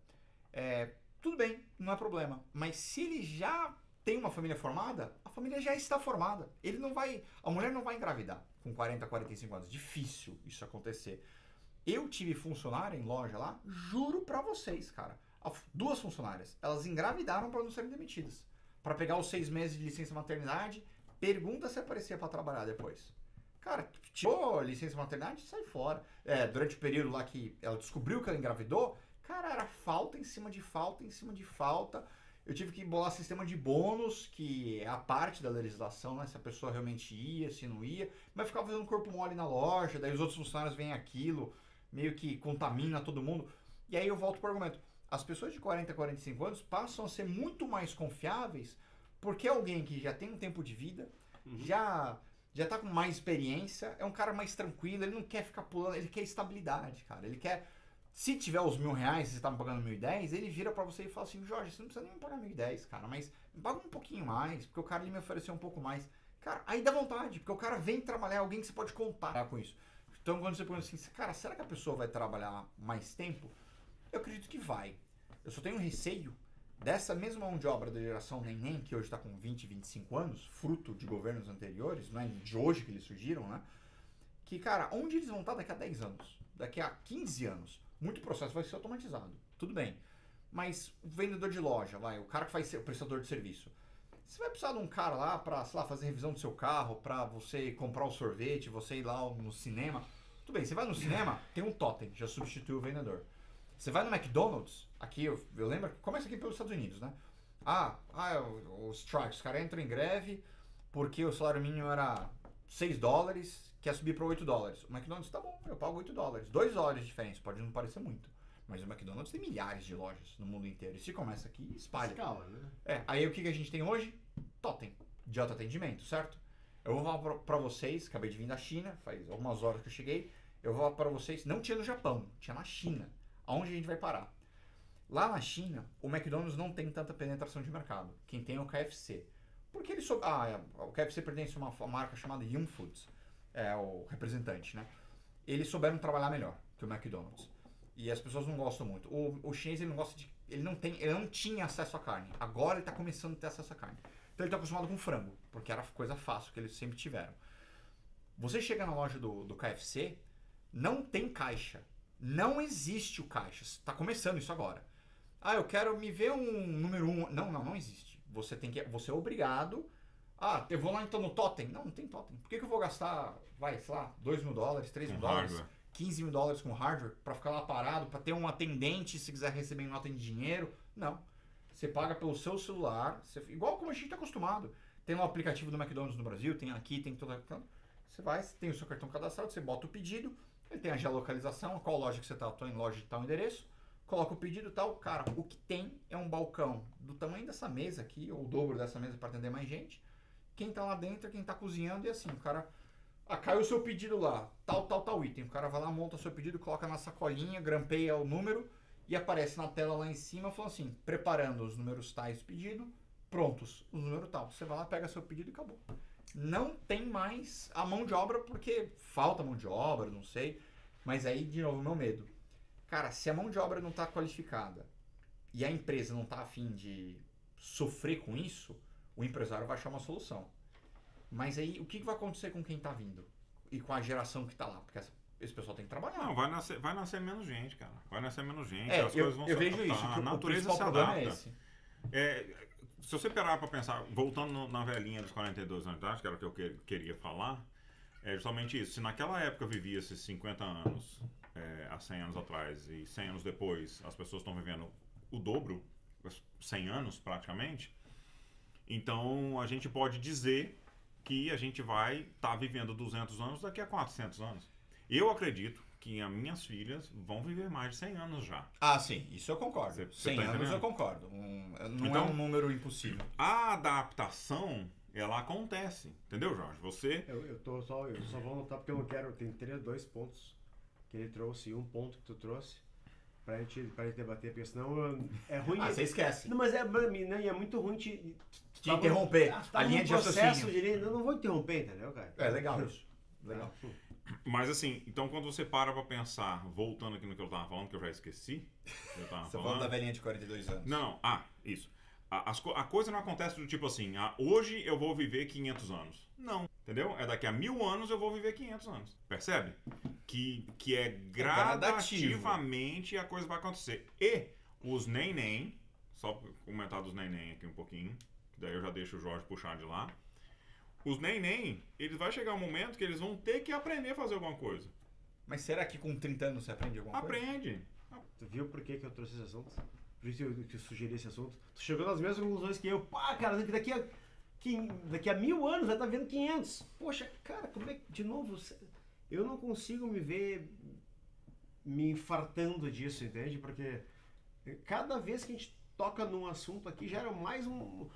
tudo bem, não é problema. Mas se ele já tem uma família formada, a família já está formada. A mulher não vai engravidar com 40, 45 anos. Difícil isso acontecer. Eu tive funcionária em loja lá, juro pra vocês, cara. 2 funcionárias, elas engravidaram pra não serem demitidas. Pra pegar os 6 meses de licença maternidade, pergunta se aparecia pra trabalhar depois. Cara, tirou licença maternidade e sai fora. Durante o período lá que ela descobriu que ela engravidou, cara, era falta em cima de falta, em cima de falta. Eu tive que bolar sistema de bônus, que é a parte da legislação, né? Se a pessoa realmente ia, se não ia. Mas ficava fazendo corpo mole na loja, daí os outros funcionários veem aquilo, meio que contamina todo mundo. E aí eu volto pro argumento. As pessoas de 40, 45 anos passam a ser muito mais confiáveis porque é alguém que já tem um tempo de vida, já tá com mais experiência, é um cara mais tranquilo, ele não quer ficar pulando, ele quer estabilidade, cara. Ele quer... Se tiver os R$1.000 e você tá me pagando 1.010, ele vira pra você e fala assim, Jorge, você não precisa nem me pagar 1.010, cara, mas me paga um pouquinho mais, porque o cara ali me ofereceu um pouco mais. Cara, aí dá vontade, porque o cara vem trabalhar, alguém que você pode contar com isso. Então quando você pergunta assim, cara, será que a pessoa vai trabalhar mais tempo? Eu acredito que vai. Eu só tenho um receio dessa mesma mão de obra da geração neném, que hoje está com 20, 25 anos, fruto de governos anteriores, não é de hoje que eles surgiram, né? Que, cara, onde eles vão estar daqui a 10 anos? Daqui a 15 anos? Muito processo vai ser automatizado. Tudo bem. Mas o vendedor de loja, o cara que vai ser o prestador de serviço, Você vai precisar de um cara lá pra, sei lá, fazer revisão do seu carro, pra você comprar o sorvete, você ir lá no cinema. Tudo bem, você vai no cinema, tem um totem, já substitui o vendedor. Você vai no McDonald's, aqui eu lembro, começa aqui pelos Estados Unidos, né? Os strikes, os caras entram em greve porque o salário mínimo era $6, quer subir para $8. O McDonald's, tá bom, eu pago $8. $2 de diferença, pode não parecer muito. Mas o McDonald's tem milhares de lojas no mundo inteiro. E se começa aqui, espalha. Escala, né? Aí o que a gente tem hoje? Totem, de autoatendimento, certo? Eu vou falar pra vocês, acabei de vir da China, faz algumas horas que eu cheguei. Eu vou falar pra vocês, não tinha no Japão, tinha na China. Aonde a gente vai parar? Lá na China, o McDonald's não tem tanta penetração de mercado. Quem tem é o KFC. Porque ele o KFC pertence a uma marca chamada Yum Foods. É o representante, né? Eles souberam trabalhar melhor que o McDonald's. E as pessoas não gostam muito. O chinês, ele não gosta de... Ele não tinha acesso à carne. Agora ele está começando a ter acesso à carne. Então ele está acostumado com frango, porque era coisa fácil que eles sempre tiveram. Você chega na loja do KFC, não tem caixa. Não existe o caixa. Está começando isso agora. Eu quero me ver um número 1. Não existe. Você é obrigado. Eu vou lá então no totem. Não tem totem. Por que eu vou gastar, sei lá, $2 mil, $3 mil, $15 mil com hardware para ficar lá parado, para ter um atendente se quiser receber em nota de dinheiro? Não. Você paga pelo seu celular, igual como a gente está acostumado. Tem lá o aplicativo do McDonald's no Brasil, tem aqui, tem toda. Você vai, tem o seu cartão cadastrado, você bota o pedido, ele tem a geolocalização, qual loja que você está, estou em loja de tal endereço, coloca o pedido e tal. Cara, o que tem é um balcão do tamanho dessa mesa aqui, ou o dobro dessa mesa para atender mais gente. Quem está lá dentro é quem está cozinhando e assim, o cara... caiu o seu pedido lá, tal item. O cara vai lá, monta o seu pedido, coloca na sacolinha, grampeia o número e aparece na tela lá em cima, falando assim, preparando os números tais do pedido, prontos, o número tal. Você vai lá, pega seu pedido e acabou. Não tem mais a mão de obra porque falta mão de obra, não sei. Mas aí, de novo, meu medo. Cara, se a mão de obra não está qualificada e a empresa não está afim de sofrer com isso, o empresário vai achar uma solução. Mas aí, o que vai acontecer com quem tá vindo? E com a geração que tá lá? Porque esse pessoal tem que trabalhar. Não, vai nascer menos gente, cara. Vai nascer menos gente. As coisas vão se adaptar. Eu vejo isso. A natureza se adapta. Se você parar pra pensar, voltando na velhinha dos 42 anos de idade, que era o que eu queria falar, é justamente isso. Se naquela época vivia-se 50 anos, há 100 anos atrás, e 100 anos depois, as pessoas estão vivendo o dobro, 100 anos praticamente, então a gente pode dizer que a gente vai estar vivendo 200 anos daqui a 400 anos. Eu acredito que as minhas filhas vão viver mais de 100 anos já. Sim, isso eu concordo. 100 tá anos entendendo? eu concordo. Não então, é um número impossível. A adaptação, ela acontece. Entendeu, Jorge? Você... Eu só vou anotar porque eu não quero... Tem 2 pontos que ele trouxe e um ponto que tu trouxe pra gente debater, porque senão é ruim... Você esquece. Não, mas é muito ruim te interromper. A linha de raciocínio. Eu não vou interromper, entendeu, cara? É legal isso. Legal. Mas assim, então quando você para pra pensar, voltando aqui no que eu tava falando, que eu já esqueci. Você falando da velhinha de 42 anos. Não, isso. A coisa não acontece do tipo assim, hoje eu vou viver 500 anos. Não, entendeu? É daqui a 1000 anos eu vou viver 500 anos. Percebe? Que é gradativamente a coisa vai acontecer. E os neném, só comentar dos neném aqui um pouquinho, que daí eu já deixo o Jorge puxar de lá. Os neném, eles vai chegar um momento que eles vão ter que aprender a fazer alguma coisa. Mas será que com 30 anos você aprende alguma coisa? Aprende. Tu viu por que eu trouxe esse assunto? Por isso que eu sugeri esse assunto. Tu chegou nas mesmas conclusões que eu. Cara, daqui a 1000 anos vai estar vendo 500. Poxa, cara, como é que, de novo, eu não consigo me ver me infartando disso, entende? Porque cada vez que a gente toca num assunto aqui, gera mais um...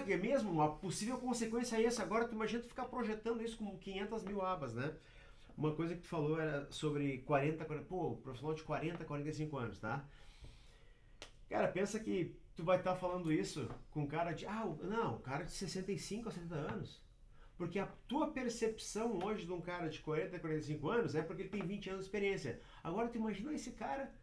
é mesmo? Uma possível consequência é essa. Agora tu imagina tu ficar projetando isso com 500 mil abas, né? Uma coisa que tu falou era sobre profissional de 40, 45 anos, tá? Cara, pensa que tu vai estar falando isso com um cara de... cara de 65 a 70 anos. Porque a tua percepção hoje de um cara de 40 a 45 anos é porque ele tem 20 anos de experiência. Agora tu imagina esse cara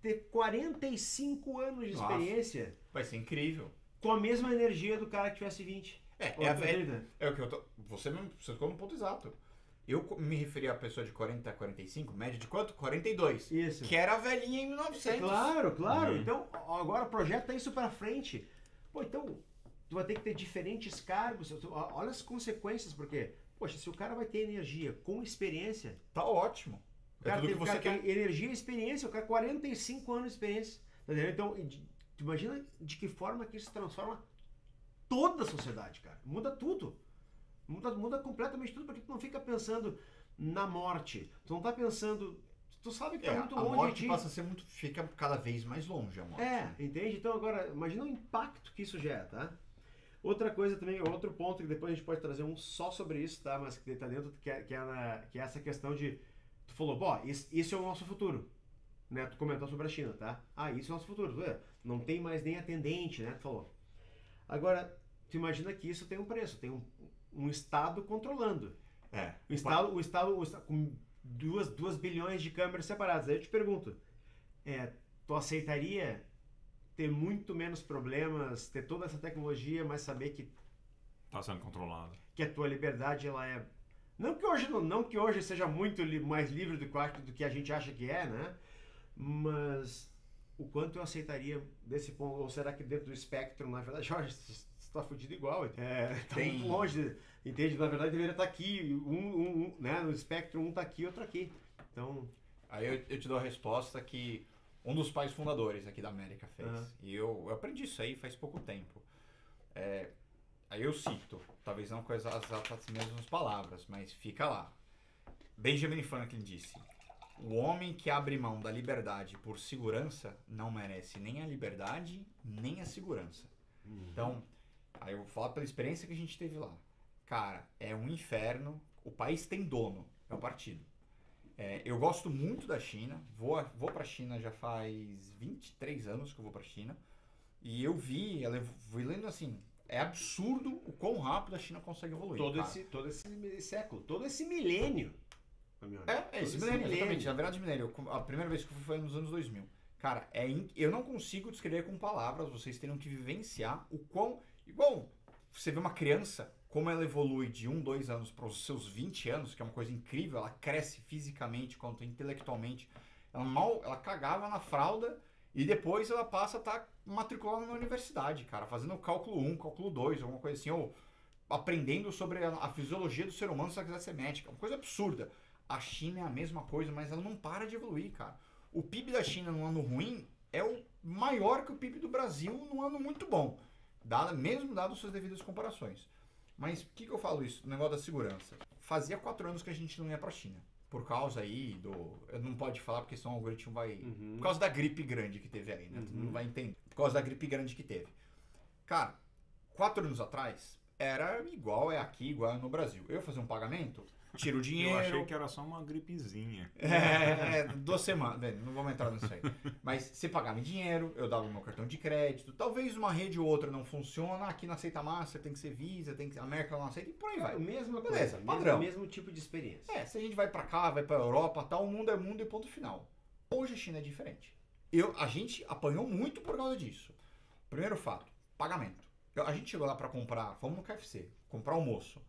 ter 45 anos de experiência. Vai ser incrível. Com a mesma energia do cara que tivesse 20. É o que eu tô... Você tocou no ponto exato. Eu me referi à pessoa de 40 a 45, média de quanto? 42. Isso. Que era velhinha em 1900. Claro. Então, agora projeta isso pra frente. Então, tu vai ter que ter diferentes cargos. Olha as consequências, porque, poxa, se o cara vai ter energia com experiência, Tá ótimo. o cara, tudo que você tem quer. energia e experiência, o cara 45 anos de experiência. Tá entendendo? Então, tu imagina de que forma que isso transforma toda a sociedade, cara. Muda tudo. Muda completamente tudo, porque tu não fica pensando na morte. Tu não tá pensando... Tu sabe que tá muito A longe morte de ti. passa a ser muito... Fica cada vez mais longe a morte. né? Entende? Então agora, imagina o impacto que isso gera, tá? Outra coisa também, outro ponto que depois a gente pode trazer um só sobre isso, tá? Mas que tá dentro, que é essa questão de... Tu falou, bom, isso é o nosso futuro. Né? Tu comentou sobre a China, tá? Isso é o nosso futuro. Não tem mais nem atendente, né? Tu falou. Agora, tu imagina que isso tem um preço, tem um Estado controlando. O Estado com 2 bilhões de câmeras separadas. Aí eu te pergunto, tu aceitaria ter muito menos problemas, ter toda essa tecnologia, mas saber que Tá sendo controlado. a tua liberdade, ela é... Não que hoje seja muito mais livre do que a gente acha que é, né? Mas o quanto eu aceitaria desse ponto? Ou será que dentro do espectro, na verdade, Jorge, você tá fudido igual. Tá muito longe, entende? Na verdade, deveria estar aqui, né? No espectro, tá aqui, outro aqui. Então... Aí eu te dou a resposta que um dos pais fundadores aqui da América fez. E eu aprendi isso aí faz pouco tempo. Aí eu cito, talvez não com as mesmas palavras, mas fica lá. Benjamin Franklin disse: o homem que abre mão da liberdade por segurança não merece nem a liberdade, nem a segurança. Então, aí eu vou falar pela experiência que a gente teve lá. Cara, é um inferno. O país tem dono, é o partido. Eu gosto muito da China, vou pra China já faz 23 anos que eu vou pra China. E eu fui lendo assim, é absurdo o quão rápido a China consegue evoluir. Todo esse século, todo esse milênio. Esse milênio, exatamente. Na verdade, milênio. A primeira vez que eu fui foi nos anos 2000. Cara, eu não consigo descrever com palavras, vocês teriam que vivenciar o quão... Igual você vê uma criança, como ela evolui de 1, 2 anos para os seus 20 anos, que é uma coisa incrível, ela cresce fisicamente, quanto intelectualmente. Ela cagava na fralda e depois ela passa a estar matriculada na universidade, cara, fazendo cálculo 1, cálculo 2, alguma coisa assim, ou aprendendo sobre a fisiologia do ser humano se ela quiser ser médica. Uma coisa absurda. A China é a mesma coisa, mas ela não para de evoluir, cara. O PIB da China num ano ruim é o maior que o PIB do Brasil num ano muito bom. Mesmo dado suas devidas comparações. Mas por que eu falo isso? O negócio da segurança. Fazia 4 anos que a gente não ia pra China. Por causa aí do... Eu não pode falar porque senão o algoritmo vai... Por causa da gripe grande que teve aí, né? Tu não vai entender. Por causa da gripe grande que teve. Cara, 4 anos atrás, era igual é aqui, igual é no Brasil. Eu ia fazer um pagamento... Tiro o dinheiro. Eu achei que era só uma gripezinha. 2 semanas. Não vamos entrar nisso aí. Mas você pagava em dinheiro, eu dava meu cartão de crédito. Talvez uma rede ou outra não funciona. Aqui não aceita Master, tem que ser Visa, a América não aceita e por aí vai. Mesma Beleza, coisa, padrão. mesmo tipo de experiência. Se a gente vai pra cá, vai pra Europa, tal, o mundo é mundo e ponto final. Hoje a China é diferente. A gente apanhou muito por causa disso. Primeiro fato, pagamento. A gente chegou lá pra comprar, fomos no KFC, comprar almoço.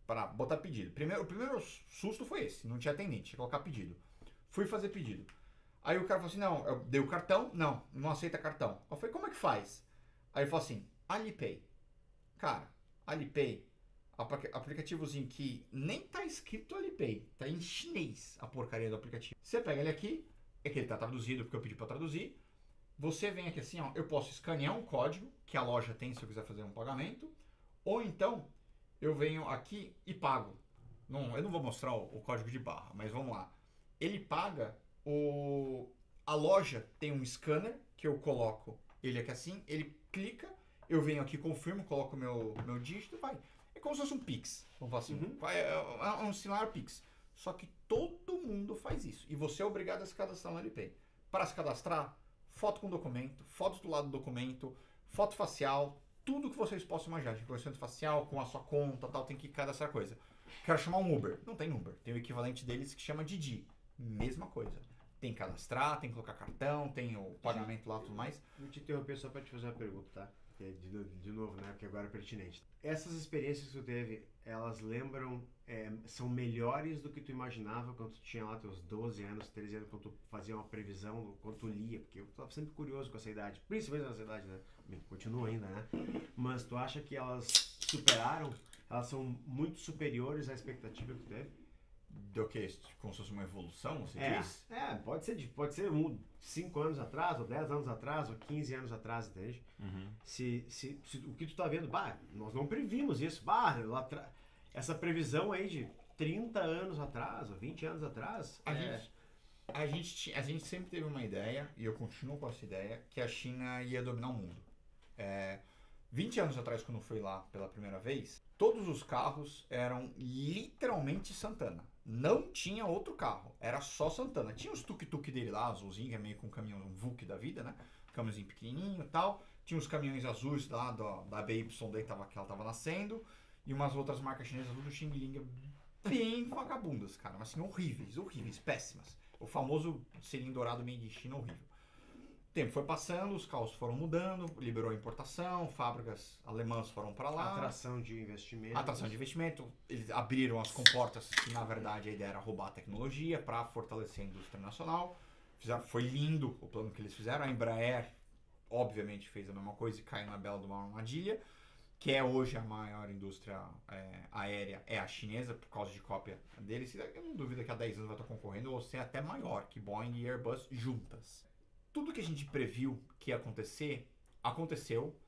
Para botar pedido. O primeiro susto foi esse, não tinha atendente, tinha que colocar pedido. Fui fazer pedido. Aí o cara falou assim, não, eu dei o cartão, não aceita cartão. Eu falei, como é que faz? Aí ele falou assim, Alipay. Cara, Alipay, aplicativozinho que nem tá escrito Alipay, tá em chinês a porcaria do aplicativo. Você pega ele aqui, é que ele tá traduzido porque eu pedi para traduzir. Você vem aqui assim, ó, eu posso escanear um código que a loja tem se eu quiser fazer um pagamento, ou então eu venho aqui e pago. Eu não vou mostrar o código de barra, mas vamos lá. Ele paga, a loja tem um scanner que eu coloco ele aqui assim, ele clica, eu venho aqui, confirmo, coloco o meu dígito e vai. É como se fosse um Pix, vamos falar assim. É um similar Pix. Só que todo mundo faz isso. E você é obrigado a se cadastrar no Alipay. Para se cadastrar, foto com documento, foto do lado do documento, foto facial, tudo que vocês possam imaginar, de reconhecimento facial, com a sua conta, tal, tem que cadastrar coisa. Quero chamar um Uber. Não tem Uber. Tem o equivalente deles que chama Didi. Mesma coisa. Tem que cadastrar, tem que colocar cartão, tem o pagamento lá e tudo mais. Vou te interromper só para te fazer uma pergunta, tá? De novo, né? Porque agora é pertinente. Essas experiências que tu teve, elas lembram, são melhores do que tu imaginava quando tu tinha lá teus 12 anos, 13 anos, quando tu fazia uma previsão, quando tu lia, porque eu tava sempre curioso com essa idade, principalmente nessa idade, né? Bem, continua ainda, né? Mas tu acha que elas superaram, elas são muito superiores à expectativa que tu teve? Do que? Como se fosse uma evolução, você diz? Pode ser 5 anos atrás, ou 10 anos atrás, ou 15 anos atrás, entende? Uhum. Se o que tu tá vendo, nós não previmos isso, essa previsão aí de 30 anos atrás, ou 20 anos atrás, A gente sempre teve uma ideia, e eu continuo com essa ideia, que a China ia dominar o mundo. 20 anos atrás, quando eu fui lá pela primeira vez, todos os carros eram literalmente Santana. Não tinha outro carro, era só Santana. Tinha os tuk-tuk dele lá, azulzinho, que é meio com um caminhão, um VUC da vida, né? Um caminhãozinho pequenininho e tal. Tinha os caminhões azuis lá da BY daí que ela tava nascendo. E umas outras marcas chinesas tudo Xing Ling, bem vagabundas, cara. Mas assim, horríveis, péssimas. O famoso selinho dourado meio de China, horrível. O tempo foi passando, os carros foram mudando, liberou a importação, fábricas alemãs foram para lá. Atração de investimento. Eles abriram as comportas, que na verdade a ideia era roubar a tecnologia para fortalecer a indústria nacional. Foi lindo o plano que eles fizeram. A Embraer, obviamente, fez a mesma coisa e caiu na bela de uma armadilha, que é hoje a maior indústria aérea, é a chinesa, por causa de cópia deles. Eu não duvido que há 10 anos vai estar concorrendo ou ser até maior que Boeing e Airbus juntas. Tudo que a gente previu que ia acontecer, aconteceu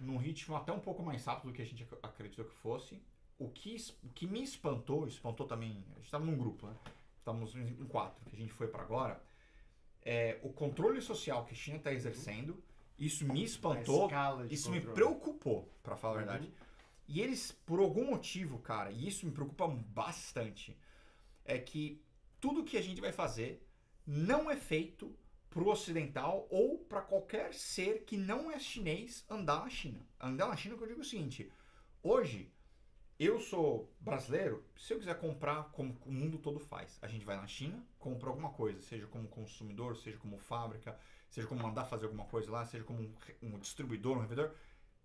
num ritmo até um pouco mais rápido do que a gente acreditou que fosse. O que me espantou também, a gente estava num grupo, né? Estávamos em 4, que a gente foi para agora, o controle social que a China está exercendo. Isso me espantou, isso me preocupou, para falar a verdade. E eles, por algum motivo, cara, e isso me preocupa bastante, é que tudo que a gente vai fazer não é feito pro ocidental ou para qualquer ser que não é chinês andar na China. Andar na China, que eu digo o seguinte, hoje, eu sou brasileiro, se eu quiser comprar como o mundo todo faz, a gente vai na China, compra alguma coisa, seja como consumidor, seja como fábrica, seja como mandar fazer alguma coisa lá, seja como um distribuidor, um revendedor.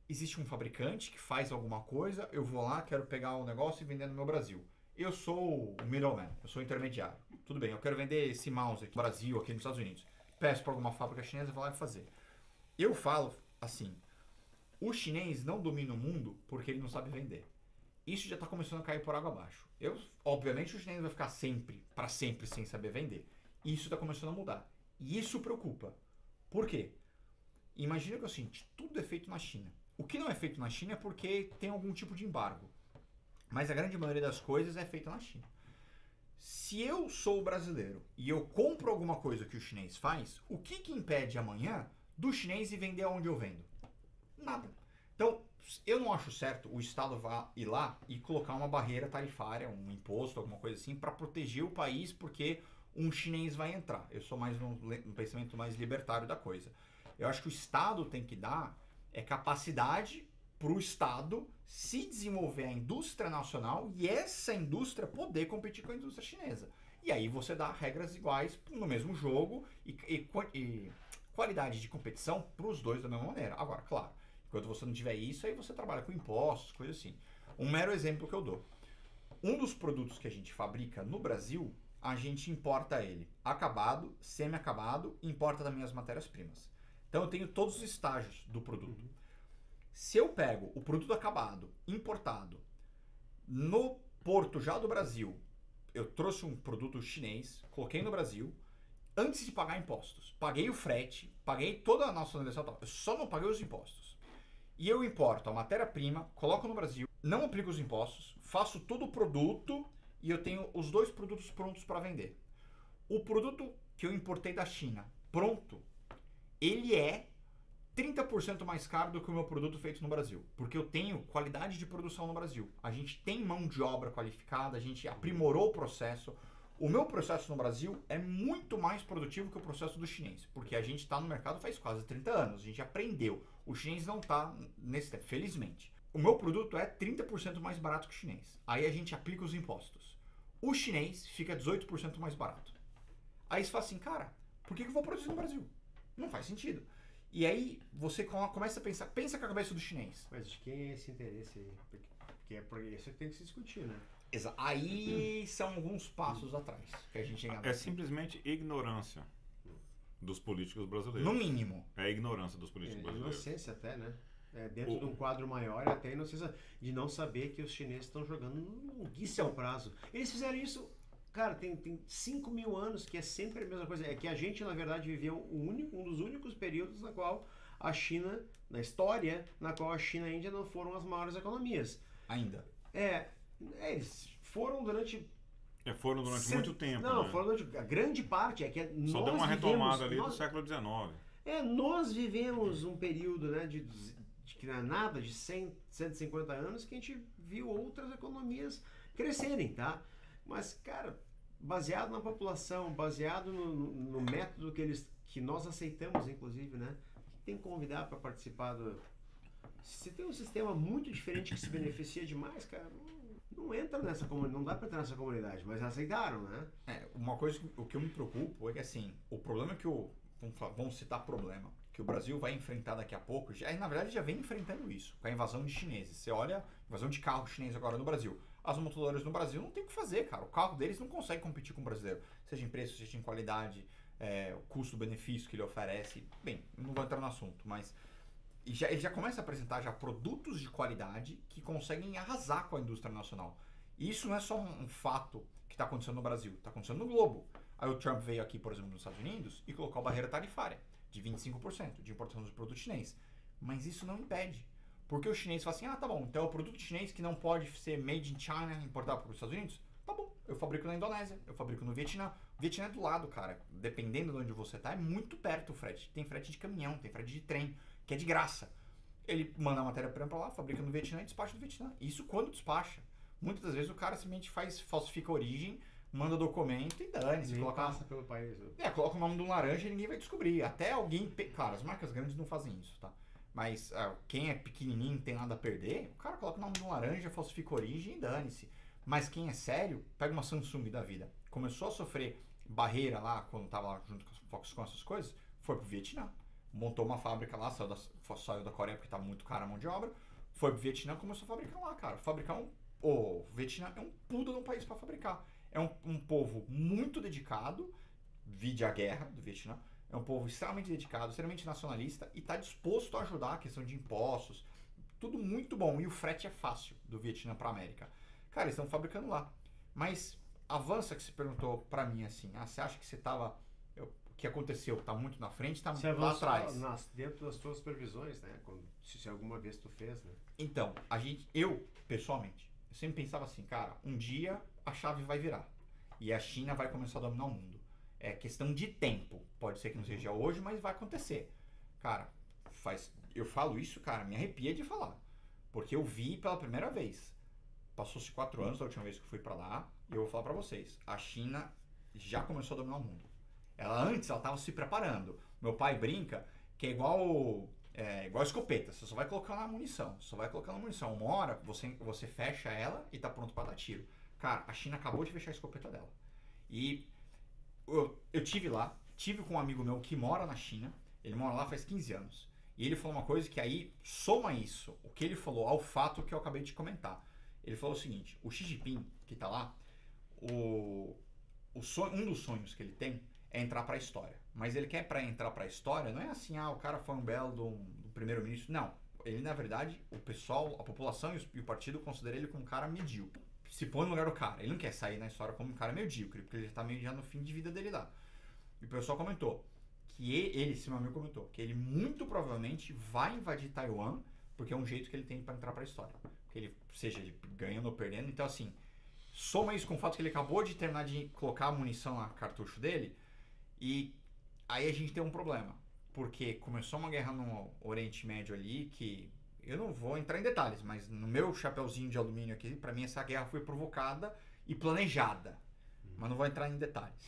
Existe um fabricante que faz alguma coisa, eu vou lá, quero pegar o negócio e vender no meu Brasil. Eu sou o middleman, eu sou o intermediário. Tudo bem, eu quero vender esse mouse aqui no Brasil, aqui nos Estados Unidos. Peço para alguma fábrica chinesa, vou lá e fazer. Eu falo assim, o chinês não domina o mundo porque ele não sabe vender. Isso já está começando a cair por água abaixo. Obviamente o chinês vai ficar para sempre sem saber vender. Isso está começando a mudar. E isso preocupa. Por quê? Imagina que é o seguinte, tudo é feito na China. O que não é feito na China é porque tem algum tipo de embargo. Mas a grande maioria das coisas é feita na China. Se eu sou brasileiro e eu compro alguma coisa que o chinês faz, o que impede amanhã do chinês ir vender aonde eu vendo? Nada. Então, eu não acho certo o Estado ir lá e colocar uma barreira tarifária, um imposto, alguma coisa assim, para proteger o país porque um chinês vai entrar. Eu sou mais um pensamento mais libertário da coisa. Eu acho que o Estado tem que dar capacidade para o Estado se desenvolver a indústria nacional e essa indústria poder competir com a indústria chinesa. E aí você dá regras iguais no mesmo jogo e qualidade de competição para os dois da mesma maneira. Agora, claro, enquanto você não tiver isso, aí você trabalha com impostos, coisas assim. Um mero exemplo que eu dou. Um dos produtos que a gente fabrica no Brasil, a gente importa ele acabado, semi-acabado, importa também as matérias-primas. Então eu tenho todos os estágios do produto. Se eu pego o produto acabado, importado, no porto já do Brasil, eu trouxe um produto chinês, coloquei no Brasil, antes de pagar impostos. Paguei o frete, paguei toda a nacionalização, eu só não paguei os impostos. E eu importo a matéria-prima, coloco no Brasil, não aplico os impostos, faço todo o produto e eu tenho os dois produtos prontos para vender. O produto que eu importei da China, pronto, ele é 30% mais caro do que o meu produto feito no Brasil, porque eu tenho qualidade de produção no Brasil. A gente tem mão de obra qualificada, a gente aprimorou o processo. O meu processo no Brasil é muito mais produtivo que o processo do chinês, porque a gente está no mercado faz quase 30 anos, a gente aprendeu. O chinês não está nesse tempo, felizmente. O meu produto é 30% mais barato que o chinês. Aí a gente aplica os impostos. O chinês fica 18% mais barato. Aí você fala assim, cara, por que eu vou produzir no Brasil? Não faz sentido. E aí você começa a pensar, pensa com a cabeça do chinês. Mas de quem é esse interesse aí? Porque é por isso que tem que se discutir, né? Aí são alguns passos atrás que a gente chega. É simplesmente ignorância dos políticos brasileiros. No mínimo. É a ignorância dos políticos brasileiros. Inocência até, né? Dentro de um quadro maior, até a inocência de não saber que os chineses estão jogando num longuíssimo prazo. Eles fizeram isso, cara, tem 5.000 anos, que é sempre a mesma coisa. É que a gente, na verdade, viveu um dos únicos períodos na qual a China, na história, na qual a China e a Índia não foram as maiores economias. Ainda. Eles foram durante... Foram durante muito tempo. Não, né? foram durante... A grande parte é que Só deu uma retomada ali do século XIX. Nós vivemos um período, né, de que não é nada, de 100, 150 anos, que a gente viu outras economias crescerem, tá? Mas, cara, baseado na população, baseado no método que nós aceitamos, inclusive, né? Tem que convidar para participar do... Se tem um sistema muito diferente que se beneficia demais, cara, não entra nessa comunidade, não dá para entrar nessa comunidade, mas aceitaram, né? Uma coisa, o que eu me preocupo é que, assim, o problema que vamos citar problema, que o Brasil vai enfrentar daqui a pouco, na verdade já vem enfrentando isso, com a invasão de chineses. Você olha, invasão de carro chinês agora no Brasil. As montadoras no Brasil não tem o que fazer, cara. O carro deles não consegue competir com o brasileiro. Seja em preço, seja em qualidade, o custo-benefício que ele oferece. Bem, não vou entrar no assunto, mas... ele já começa a apresentar já produtos de qualidade que conseguem arrasar com a indústria nacional. E isso não é só um fato que está acontecendo no Brasil, está acontecendo no globo. Aí o Trump veio aqui, por exemplo, nos Estados Unidos e colocou a barreira tarifária de 25% de importação de produto chinês. Mas isso não impede. Porque o chinês fala assim, tá bom, então é o produto chinês que não pode ser made in China, importado para os Estados Unidos? Tá bom, eu fabrico na Indonésia, eu fabrico no Vietnã. O Vietnã é do lado, cara. Dependendo de onde você tá, é muito perto o frete. Tem frete de caminhão, tem frete de trem, que é de graça. Ele manda a matéria-prima para lá, fabrica no Vietnã e despacha no Vietnã. Isso quando despacha. Muitas das vezes o cara simplesmente falsifica a origem, manda documento e dane-se. Passa pelo país. Coloca o nome de um laranja e ninguém vai descobrir. Até alguém... Claro, as marcas grandes não fazem isso, tá? Mas quem é pequenininho, não tem nada a perder, o cara coloca o nome de um laranja, falsifica a origem e dane-se. Mas quem é sério, pega uma Samsung da vida. Começou a sofrer barreira lá, quando tava lá junto com a Foxconn, essas coisas, foi pro Vietnã. Montou uma fábrica lá, saiu da Coreia porque tava muito cara a mão de obra, foi pro Vietnã e começou a fabricar lá, cara. O Vietnã é um puta de um país para fabricar. É um povo muito dedicado, vide a guerra do Vietnã, é um povo extremamente dedicado, extremamente nacionalista e está disposto a ajudar a questão de impostos, tudo muito bom. E o frete é fácil do Vietnã para a América. Cara, eles estão fabricando lá. Mas avança que você perguntou para mim assim, você acha que você estava... O que aconteceu? Tá muito na frente, tá muito lá atrás? Dentro das suas previsões, né? Se alguma vez tu fez, né? Então, eu, pessoalmente, eu sempre pensava assim, cara, um dia a chave vai virar e a China vai começar a dominar o mundo. É questão de tempo. Pode ser que não seja hoje, mas vai acontecer. Cara, eu falo isso, cara, me arrepia de falar. Porque eu vi pela primeira vez. Passou-se 4 anos da última vez que eu fui pra lá e eu vou falar pra vocês. A China já começou a dominar o mundo. Antes ela tava se preparando. Meu pai brinca que é igual escopeta. Você só vai colocando na munição. Uma hora você fecha ela e tá pronto pra dar tiro. Cara, a China acabou de fechar a escopeta dela. E eu tive lá, com um amigo meu que mora na China. Ele mora lá faz 15 anos. E ele falou uma coisa que aí soma isso, o que ele falou, ao fato que eu acabei de comentar. Ele falou o seguinte, o Xi Jinping, que tá lá, um dos sonhos que ele tem é entrar para a história. Mas ele quer entrar para a história, não é assim, o cara foi um belo do primeiro-ministro. Não. Ele, na verdade, o pessoal, a população e o partido considera ele como um cara medíocre. Se põe no lugar do cara. Ele não quer sair na história como um cara medíocre, porque ele tá meio já no fim de vida dele lá. E o pessoal comentou que esse meu amigo comentou, que ele muito provavelmente vai invadir Taiwan, porque é um jeito que ele tem para entrar para a história. Que ele, seja ele ganhando ou perdendo. Então, assim, soma isso com o fato que ele acabou de terminar de colocar a munição na cartucho dele. E aí a gente tem um problema, porque começou uma guerra no Oriente Médio ali que eu não vou entrar em detalhes, mas no meu chapeuzinho de alumínio aqui, pra mim essa guerra foi provocada e planejada, mas não vou entrar em detalhes.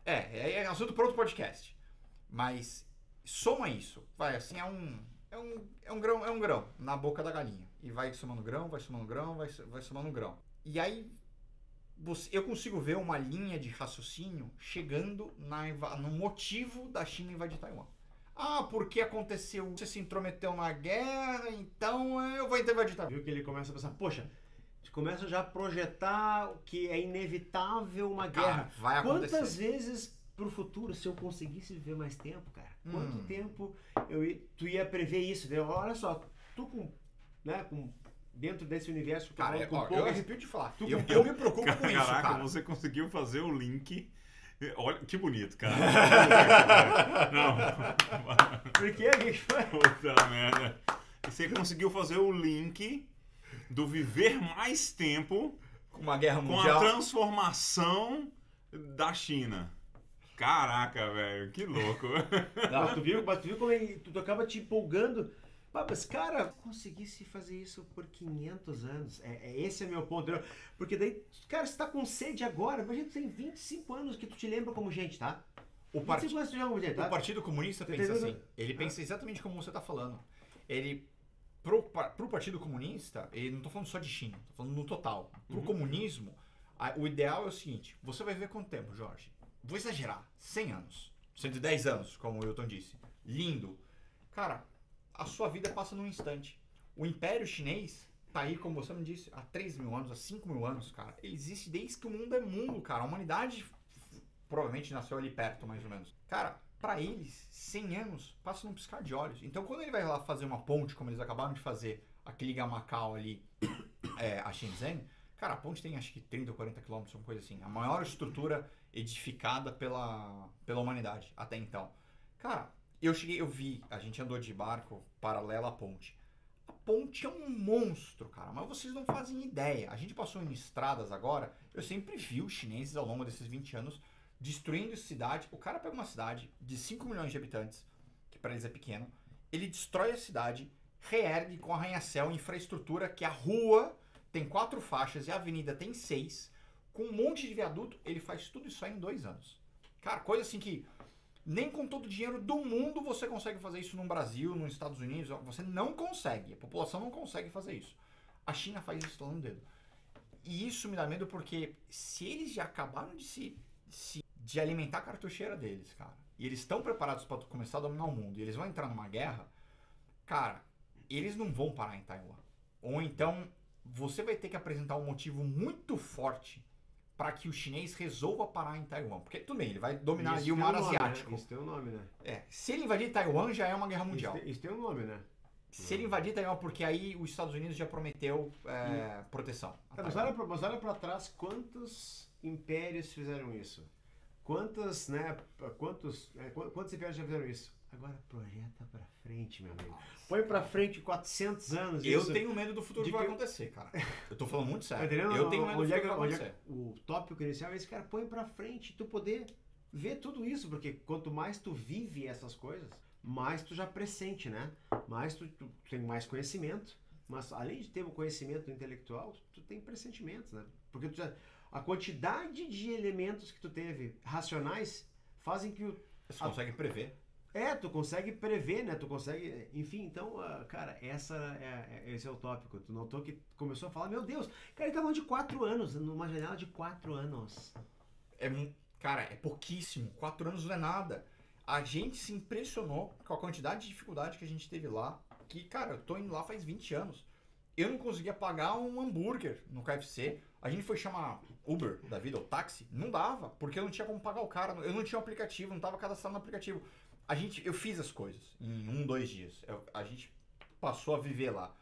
É assunto para outro podcast, mas soma isso, vai assim, é um grão na boca da galinha e vai somando grão, vai somando grão. E aí eu consigo ver uma linha de raciocínio chegando no motivo da China invadir Taiwan. Ah, porque aconteceu, você se intrometeu na guerra, então eu vou invadir. Viu que ele começa a pensar, poxa, começa já a projetar que é inevitável uma guerra. Vai acontecer. Quantas vezes pro futuro, se eu conseguisse viver mais tempo, cara, quanto tempo tu ia prever isso? Né? Olha só, tu dentro desse universo que cara, eu arrepio de falar. Eu me preocupo com isso, Caraca, cara. você conseguiu fazer o link. Olha, que bonito, cara. Não. Por que, bicho? Puta merda. Você conseguiu fazer o link do viver mais tempo Com uma guerra com mundial. a transformação da China. Caraca, velho, que louco. Mas tu viu como tu acaba te empolgando. Mas, cara, se conseguisse fazer isso por 500 anos, esse é meu ponto. Porque daí, cara, você tá com sede agora, imagina, tu tem 25 anos que tu te lembra como gente, tá? O 25 anos tu te lembra como gente, tá? O Partido Comunista pensa entendeu? assim. Ele pensa exatamente como você tá falando. Ele, pro Partido Comunista, ele não tô falando só de China, tô falando no total. Pro comunismo, o ideal é o seguinte, você vai ver quanto tempo, Jorge? Vou exagerar, 100 anos, 110 anos, como o Wilton disse. Lindo. Cara, a sua vida passa num instante. O Império Chinês tá aí, como você me disse, há 3 mil anos, há 5 mil anos, cara. Ele existe desde que o mundo é mundo, cara. A humanidade provavelmente nasceu ali perto, mais ou menos. Cara, pra eles, 100 anos passa num piscar de olhos. Então, quando ele vai lá fazer uma ponte, como eles acabaram de fazer, aqui ligar Macau ali, a Shenzhen, cara, a ponte tem acho que 30 ou 40 quilômetros, uma coisa assim. A maior estrutura edificada pela humanidade até então. Cara, eu vi, a gente andou de barco paralela à ponte. A ponte é um monstro, cara, mas vocês não fazem ideia. A gente passou em estradas agora, eu sempre vi os chineses ao longo desses 20 anos destruindo cidade. O cara pega uma cidade de 5 milhões de habitantes, que para eles é pequeno, ele destrói a cidade, reergue com arranha-céu, infraestrutura, que a rua tem 4 faixas e a avenida tem 6, com um monte de viaduto, ele faz tudo isso aí em 2 anos. Cara, coisa assim que nem com todo o dinheiro do mundo você consegue fazer isso no Brasil, nos Estados Unidos. Você não consegue. A população não consegue fazer isso. A China faz isso todo dedo. E isso me dá medo porque se eles já acabaram de alimentar a cartucheira deles, cara, e eles estão preparados para começar a dominar o mundo, e eles vão entrar numa guerra, cara, eles não vão parar em Taiwan. Ou então você vai ter que apresentar um motivo muito forte para que o chinês resolva parar em Taiwan. Porque, tudo bem, ele vai dominar ali o mar asiático. Né? Isso tem um nome, né? Se ele invadir Taiwan, já é uma guerra mundial. Isso tem um nome, né? Se ele invadir Taiwan, porque aí os Estados Unidos já prometeu proteção. Mas olha pra trás, quantos impérios fizeram isso? Quantos impérios já fizeram isso? Agora projeta pra frente, meu amigo. Põe pra frente 400 anos. Eu tenho medo do futuro que vai acontecer, cara. Eu tô falando muito sério. Tá, eu tenho medo do futuro que vai acontecer. O tópico inicial é esse, cara, põe pra frente, tu poder ver tudo isso, porque quanto mais tu vive essas coisas, mais tu já pressente, né? Mais tu tem mais conhecimento, mas além de ter um conhecimento intelectual, tu tem pressentimentos, né? Porque a quantidade de elementos que tu teve racionais fazem que Você consegue prever. Tu consegue prever, né? Tu consegue... Enfim, então, cara, esse é o tópico. Tu notou que começou a falar, meu Deus, cara, ele tá falando de 4 anos, numa janela de 4 anos. Cara, é pouquíssimo. 4 anos não é nada. A gente se impressionou com a quantidade de dificuldade que a gente teve lá, que, cara, eu tô indo lá faz 20 anos. Eu não conseguia pagar um hambúrguer no KFC. A gente foi chamar Uber da vida, ou táxi, não dava, porque eu não tinha como pagar o cara. Eu não tinha um aplicativo, não tava cadastrado no aplicativo. Eu fiz as coisas em 2 dias. A gente passou a viver lá.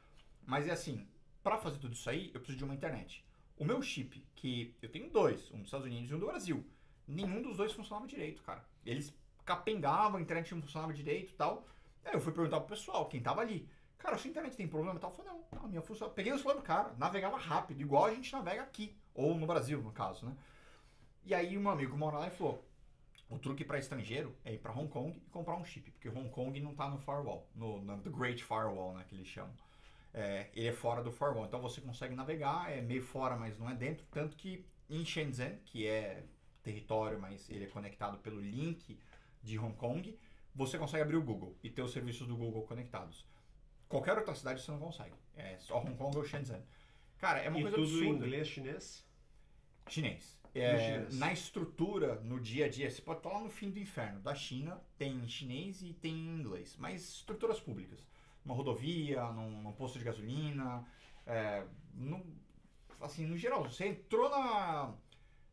Mas é assim, pra fazer tudo isso aí, eu preciso de uma internet. O meu chip, que eu tenho 2, um dos Estados Unidos e um do Brasil, nenhum dos 2 funcionava direito, cara. Eles capengavam, a internet não funcionava direito e tal. Aí eu fui perguntar pro pessoal, quem tava ali. Cara, sua internet tem problema e tal? Eu falei, não, a minha funciona. Peguei o celular do cara, navegava rápido, igual a gente navega aqui. Ou no Brasil, no caso, né? E aí um amigo mora lá e falou, o truque para estrangeiro é ir para Hong Kong e comprar um chip, porque Hong Kong não tá no firewall, no The Great Firewall, né, que eles chamam. Ele é fora do firewall, então você consegue navegar, é meio fora, mas não é dentro, tanto que em Shenzhen, que é território, mas ele é conectado pelo link de Hong Kong, você consegue abrir o Google e ter os serviços do Google conectados. Qualquer outra cidade você não consegue, é só Hong Kong ou Shenzhen. Cara, é uma coisa absurda. E tudo em inglês, chinês? Chinês. na estrutura, no dia a dia, você pode estar lá no fim do inferno. Da China tem chinês e tem inglês, mas estruturas públicas. Numa rodovia, num posto de gasolina, assim, no geral, você entrou na...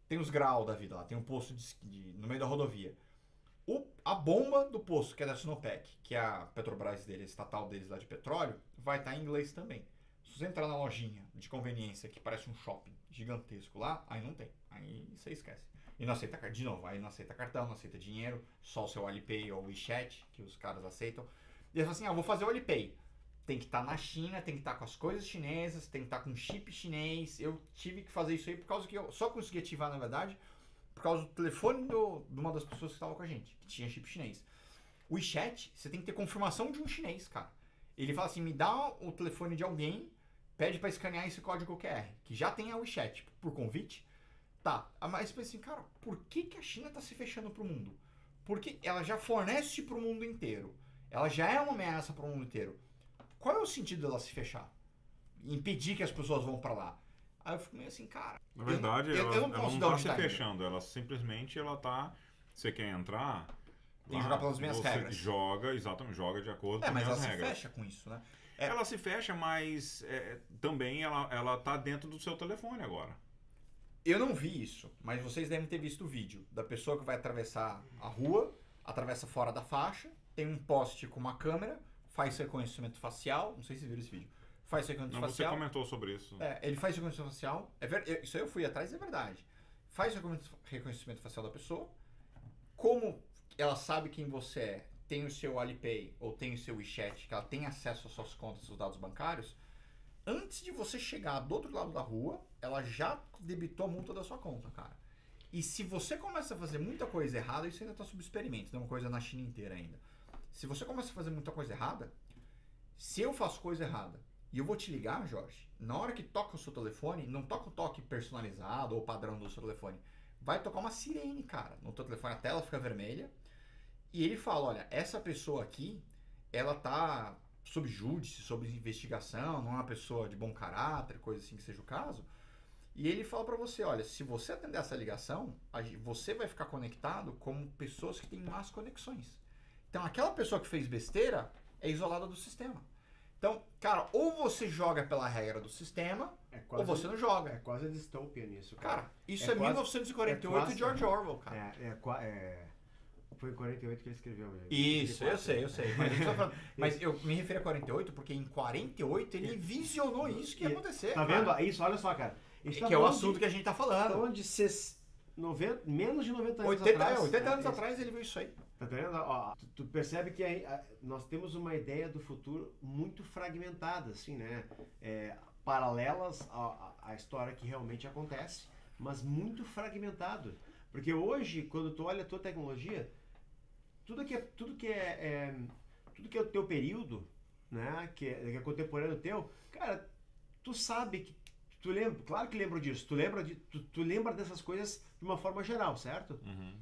Tem os graus da vida lá, tem um posto no meio da rodovia. A bomba do posto, que é da Sinopec, que é a Petrobras deles, estatal deles lá de petróleo, vai estar em inglês também. Se você entrar na lojinha de conveniência que parece um shopping gigantesco lá, aí não tem. Aí você esquece. E não aceita, de novo, aí não aceita cartão, não aceita dinheiro, só o seu Alipay ou o WeChat, que os caras aceitam. E eles falam assim, vou fazer o Alipay. Tem que estar na China, tem que estar com as coisas chinesas, tem que estar com chip chinês. Eu tive que fazer isso aí por causa que eu só consegui ativar, na verdade, por causa do telefone de uma das pessoas que estava com a gente, que tinha chip chinês. O WeChat, você tem que ter confirmação de um chinês, cara. Ele fala assim, me dá o telefone de alguém, pede para escanear esse código QR, que já tem a WeChat, por convite. Tá, mas pensa assim, cara, por que a China tá se fechando pro mundo? Porque ela já fornece pro mundo inteiro. Ela já é uma ameaça pro mundo inteiro. Qual é o sentido dela se fechar? Impedir que as pessoas vão para lá? Aí eu fico meio assim, cara... Na verdade, eu não posso tá se fechando. Ela simplesmente, tá... Você quer entrar... Tem que jogar pelas minhas regras. Joga, exatamente, joga de acordo com as minhas regras. Mas ela se fecha com isso, né? Ela se fecha, mas também ela tá dentro do seu telefone agora. Eu não vi isso, mas vocês devem ter visto o vídeo da pessoa que vai atravessar a rua, atravessa fora da faixa, tem um poste com uma câmera, faz reconhecimento facial, não sei se viram esse vídeo, faz reconhecimento facial. Você comentou sobre isso. Ele faz reconhecimento facial, isso aí eu fui atrás, é verdade. Faz reconhecimento facial da pessoa, como ela sabe quem você é, tem o seu Alipay ou tem o seu WeChat, que ela tem acesso às suas contas, seus dados bancários, antes de você chegar do outro lado da rua, ela já debitou a multa da sua conta, cara. E se você começa a fazer muita coisa errada, isso ainda está sob experimento, não é uma coisa na China inteira ainda. Se você começa a fazer muita coisa errada, se eu faço coisa errada e eu vou te ligar, Jorge, na hora que toca o seu telefone, não toca o toque personalizado ou padrão do seu telefone, vai tocar uma sirene, cara. No teu telefone a tela fica vermelha e ele fala, olha, essa pessoa aqui, ela tá sob júdice, sob investigação, não é uma pessoa de bom caráter, coisa assim que seja o caso. E ele fala pra você, olha, se você atender essa ligação, você vai ficar conectado com pessoas que têm más conexões. Então, aquela pessoa que fez besteira é isolada do sistema. Então, cara, ou você joga pela regra do sistema, ou você não joga. É quase a distopia nisso, cara. Cara, isso é 1948 de George Orwell, cara. Foi em 48 que ele escreveu. Isso, eu sei. Mas eu me refiro a 48 porque em 48 ele visionou isso que ia acontecer. Tá vendo? Isso, olha só, cara. Que é o assunto que a gente tá falando. Falando de menos de 90 anos atrás. 80 anos atrás ele viu isso aí. Tá vendo? Ó, tu percebe que nós temos uma ideia do futuro muito fragmentada, assim, né? Paralelas à história que realmente acontece, mas muito fragmentado. Porque hoje, quando tu olha a tua tecnologia, tudo que é o teu período, né? Que é contemporâneo teu, cara, tu sabe que tu lembra, claro que lembro disso, tu lembra dessas coisas de uma forma geral, certo? Uhum.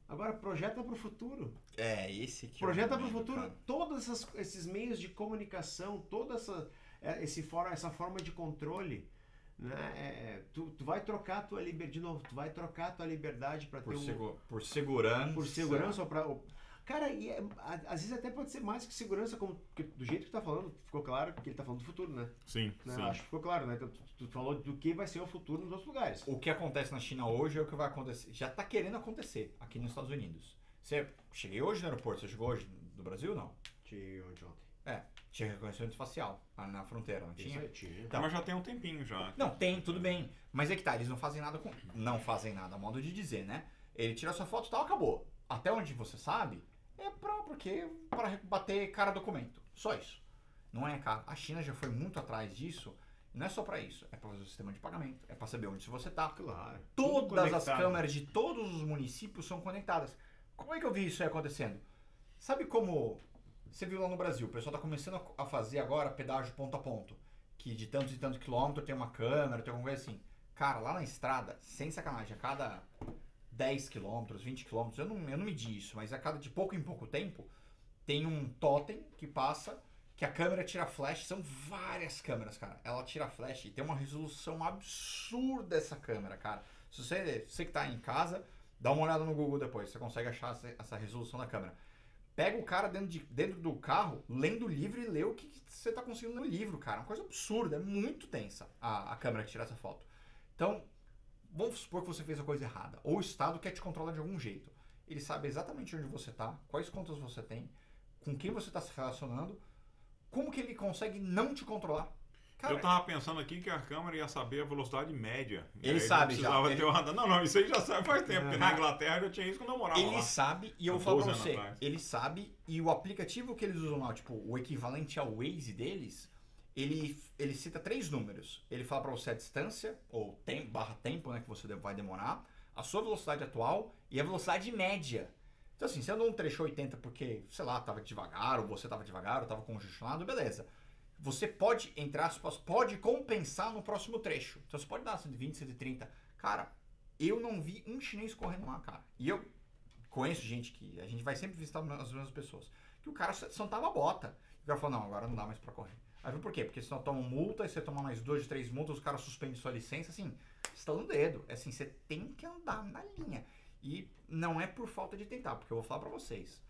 Agora projeta para o futuro. Esse aqui. Projeta para o futuro, cara. Todos esses meios de comunicação, toda essa forma de controle, né? Tu vai trocar a tua liberdade de novo, tu vai trocar a tua liberdade para ter por segurança. Por segurança ou para cara, às vezes até pode ser mais que segurança, como do jeito que tu tá falando, ficou claro que ele tá falando do futuro, né? Sim, né? sim. Acho que ficou claro, né? Tu falou do que vai ser o futuro nos outros lugares. O que acontece na China hoje é o que vai acontecer, já tá querendo acontecer aqui nos Estados Unidos. Cheguei hoje no aeroporto, você chegou hoje do Brasil, não? Cheguei ontem. Tinha reconhecimento facial na fronteira, não tinha? Tinha. Então, mas já tem um tempinho já. Não, tem, tudo bem. Mas é que tá, eles não fazem nada com... Não fazem nada, modo de dizer, né? Ele tira sua foto e tal, acabou. Até onde você sabe... para bater cara documento. Só isso. Não é, cara. A China já foi muito atrás disso. Não é só para isso. É para fazer o sistema de pagamento. É para saber onde você tá. Claro. Todas as câmeras de todos os municípios são conectadas. Como é que eu vi isso aí acontecendo? Sabe como você viu lá no Brasil? O pessoal tá começando a fazer agora pedágio ponto a ponto. Que de tantos e tantos quilômetros tem uma câmera, tem alguma coisa assim. Cara, lá na estrada, sem sacanagem, a cada 10 quilômetros, 20 quilômetros, eu não medi isso, mas a cada de pouco em pouco tempo tem um totem que passa, que a câmera tira flash, são várias câmeras, cara. Ela tira flash e tem uma resolução absurda essa câmera, cara. Você que tá em casa, dá uma olhada no Google depois, você consegue achar essa resolução da câmera. Pega o cara dentro do carro, lendo o livro e lê o que você tá conseguindo no livro, cara. Uma coisa absurda, é muito tensa a câmera que tira essa foto. Então, vamos supor que você fez a coisa errada. Ou o Estado quer te controlar de algum jeito. Ele sabe exatamente onde você tá, quais contas você tem, com quem você tá se relacionando, como que ele consegue não te controlar. Cara, eu tava pensando aqui que a câmera ia saber a velocidade média. Ele sabe já. Não, isso aí já sabe faz tempo, porque na Inglaterra eu tinha isso quando eu morava lá. Ele sabe, e eu vou falar pra você, ele sabe, e o aplicativo que eles usam lá, tipo, o equivalente ao Waze deles, ele cita 3 números. Ele fala pra você a distância, ou tempo, né, que você vai demorar, a sua velocidade atual e a velocidade média. Então assim, você andou um trecho 80 porque, sei lá, tava devagar, ou você tava devagar, ou tava congestionado, beleza. Você pode, entre aspas, pode compensar no próximo trecho. Então você pode dar 120, 130. Cara, eu não vi um chinês correndo lá, cara. E eu conheço gente que, a gente vai sempre visitar as mesmas pessoas, que o cara sentava a bota. E o cara falou, não, agora não dá mais pra correr. Aí por quê? Porque senão toma multa, e você toma mais 2, 3 multas, os caras suspendem sua licença, assim, você tá no dedo. É assim, você tem que andar na linha. E não é por falta de tentar, porque eu vou falar pra vocês.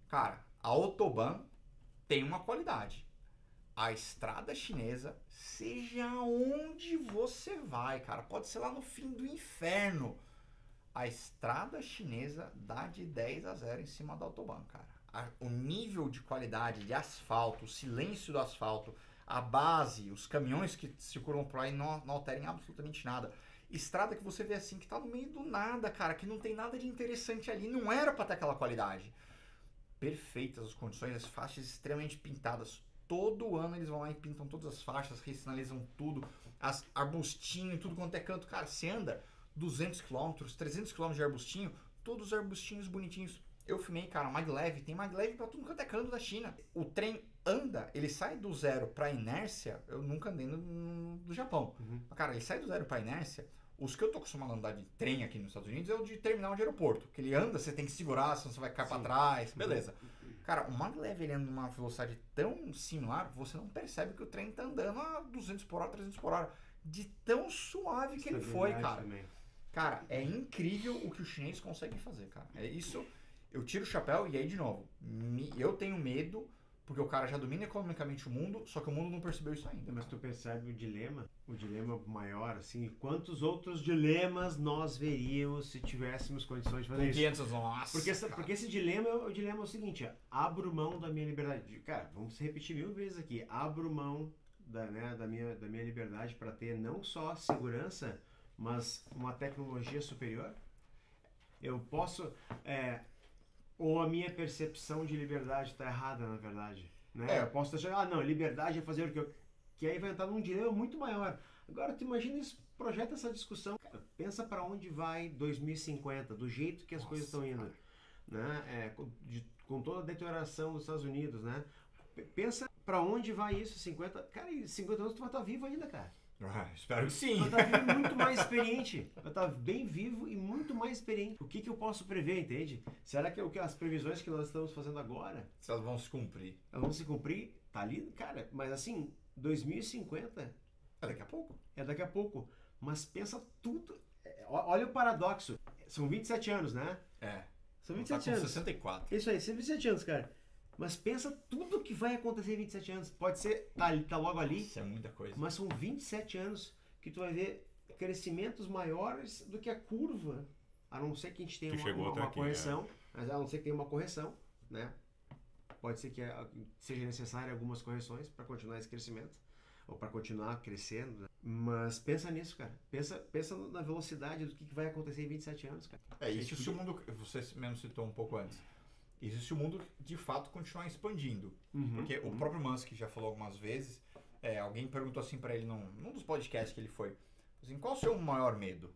Cara, a Autobahn tem uma qualidade. A estrada chinesa, seja onde você vai, cara, pode ser lá no fim do inferno. A estrada chinesa dá de 10-0 em cima da Autobahn, cara. O nível de qualidade de asfalto, o silêncio do asfalto, a base, os caminhões que circulam por aí não alterem absolutamente nada. Estrada que você vê assim, que tá no meio do nada, cara, que não tem nada de interessante ali, não era pra ter aquela qualidade. Perfeitas as condições, as faixas extremamente pintadas. Todo ano eles vão lá e pintam todas as faixas, resinalizam tudo, as arbustinho, tudo quanto é canto. Cara, você anda 200 km, 300 km de arbustinho, todos os arbustinhos bonitinhos. Eu filmei, cara, maglev, tem maglev pra tudo quanto é canto da China. O trem anda, ele sai do zero pra inércia, eu nunca andei no Japão. Cara, ele sai do zero pra inércia, os que eu tô acostumado a andar de trem aqui nos Estados Unidos é o de terminal de aeroporto, que ele anda, você tem que segurar, senão você vai cair pra trás, beleza. Cara, o maglev ele anda numa velocidade tão similar, você não percebe que o trem tá andando a 200 por hora, 300 por hora. De tão suave que ele foi, cara. Também. Cara, é incrível o que o chinês consegue fazer, cara. É isso, eu tiro o chapéu e aí, de novo, eu tenho medo, porque o cara já domina economicamente o mundo, só que o mundo não percebeu isso ainda. Mas tu percebe o dilema maior, assim, quantos outros dilemas nós veríamos se tivéssemos condições de fazer com isso? 500, nossa, porque esse dilema, o dilema é o seguinte, abro mão da minha liberdade. Cara, vamos repetir 1000 vezes aqui, abro mão da minha liberdade para ter não só segurança, mas uma tecnologia superior. Eu posso... ou a minha percepção de liberdade está errada, na verdade. Né? Eu posso achar, não, liberdade é fazer o que eu... Que aí vai entrar num dilema muito maior. Agora, tu imagina isso, projeta essa discussão. Cara, pensa para onde vai 2050, do jeito que as coisas estão indo. Né? Com toda a deterioração dos Estados Unidos, né? Pensa para onde vai isso, 50... Cara, em 50 anos tu vai estar vivo ainda, cara. Espero que sim. Vai estar vivo muito mais experiente. Vai estar bem vivo e muito mais experiente. O que eu posso prever, entende? Será que as previsões que nós estamos fazendo agora... Se elas vão se cumprir. Elas vão se cumprir? Tá ali, cara. Mas assim, 2050... É daqui a pouco. É daqui a pouco. Mas pensa tudo... Olha o paradoxo. São 27 anos, né? São 27 anos. 64. Isso aí, são 27 anos, cara. Mas pensa tudo que vai acontecer em 27 anos. Pode ser, tá logo ali. Isso é muita coisa. Mas são 27 anos que tu vai ver crescimentos maiores do que a curva. A não ser que a gente tenha uma correção. Mas a não ser que tenha uma correção, né? Pode ser que seja necessário algumas correções para continuar esse crescimento. Ou para continuar crescendo. Né? Mas pensa nisso, cara. Pensa na velocidade do que vai acontecer em 27 anos, cara. Isso se o mundo... Você mesmo citou um pouco antes. Isso se o mundo, de fato, continuar expandindo. Porque o próprio Musk já falou algumas vezes, alguém perguntou assim pra ele num dos podcasts que ele foi, assim, qual o seu maior medo?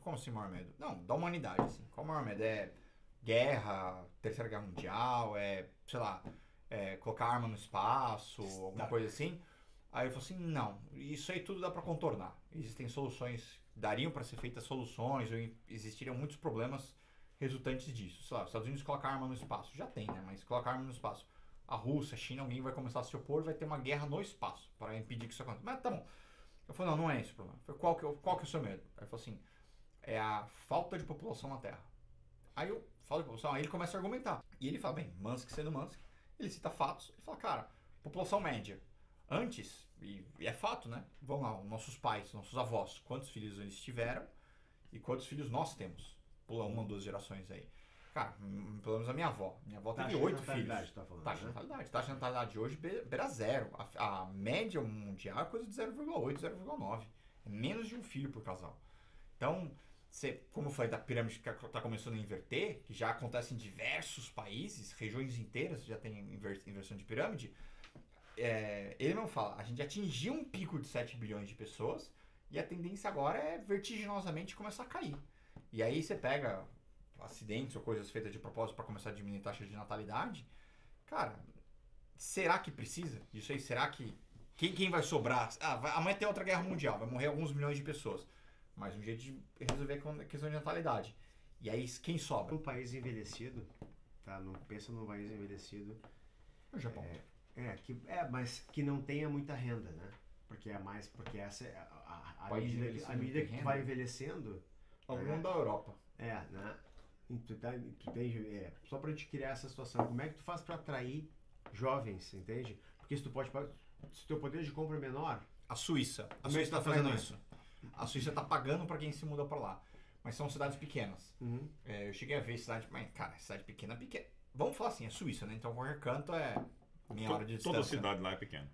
Como assim maior medo? Não, da humanidade, assim. Qual o maior medo? É guerra, Terceira Guerra Mundial, sei lá, colocar arma no espaço, alguma coisa assim? Aí ele falou assim, não, isso aí tudo dá pra contornar. Existem soluções, dariam pra ser feitas soluções, ou existiriam muitos problemas resultantes disso. Sei lá, os Estados Unidos colocam arma no espaço. Já tem, né? Mas colocar arma no espaço. A Rússia, a China, alguém vai começar a se opor, vai ter uma guerra no espaço para impedir que isso aconteça. Mas tá bom. Eu falei, não é esse o problema. Eu falei, qual que é o seu medo? Aí ele falou assim, é a falta de população na Terra. Aí eu falo de população, aí ele começa a argumentar. E ele fala, bem, Musk sendo Musk, ele cita fatos, ele fala, cara, população média. Antes, e é fato, né? Vamos lá, nossos pais, nossos avós, quantos filhos eles tiveram e quantos filhos nós temos? Pula uma ou duas gerações aí. Cara, pelo menos a minha avó. Minha avó teve 8 filhos. Tá falando, Taxa de natalidade. Taxa de natalidade hoje beira zero. A média mundial é coisa de 0,8, 0,9. É menos de um filho por casal. Então, como eu falei da pirâmide que está começando a inverter, que já acontece em diversos países, regiões inteiras já tem inversão de pirâmide, ele não fala, a gente atingiu um pico de 7 bilhões de pessoas e a tendência agora é vertiginosamente começar a cair. E aí você pega acidentes ou coisas feitas de propósito para começar a diminuir a taxa de natalidade. Cara, será que precisa disso aí? Será que... Quem vai sobrar? Amanhã tem outra guerra mundial, vai morrer alguns milhões de pessoas. Mas um jeito de resolver a questão de natalidade. E aí, quem sobra? Um país envelhecido, tá? Não pensa num país envelhecido. O Japão. Mas que não tenha muita renda, né? Porque essa é a medida que tu vai envelhecendo. Algum da Europa. Né? Só pra gente criar essa situação. Como é que tu faz pra atrair jovens, entende? Porque se o teu poder de compra é menor... A Suíça está fazendo isso. A Suíça está pagando para quem se muda para lá. Mas são cidades pequenas. Uhum. Eu cheguei a ver cidade... Mas, cara, cidade pequena. Vamos falar assim, é Suíça, né? Então qualquer canto é meia hora de distância. Toda cidade lá é pequena.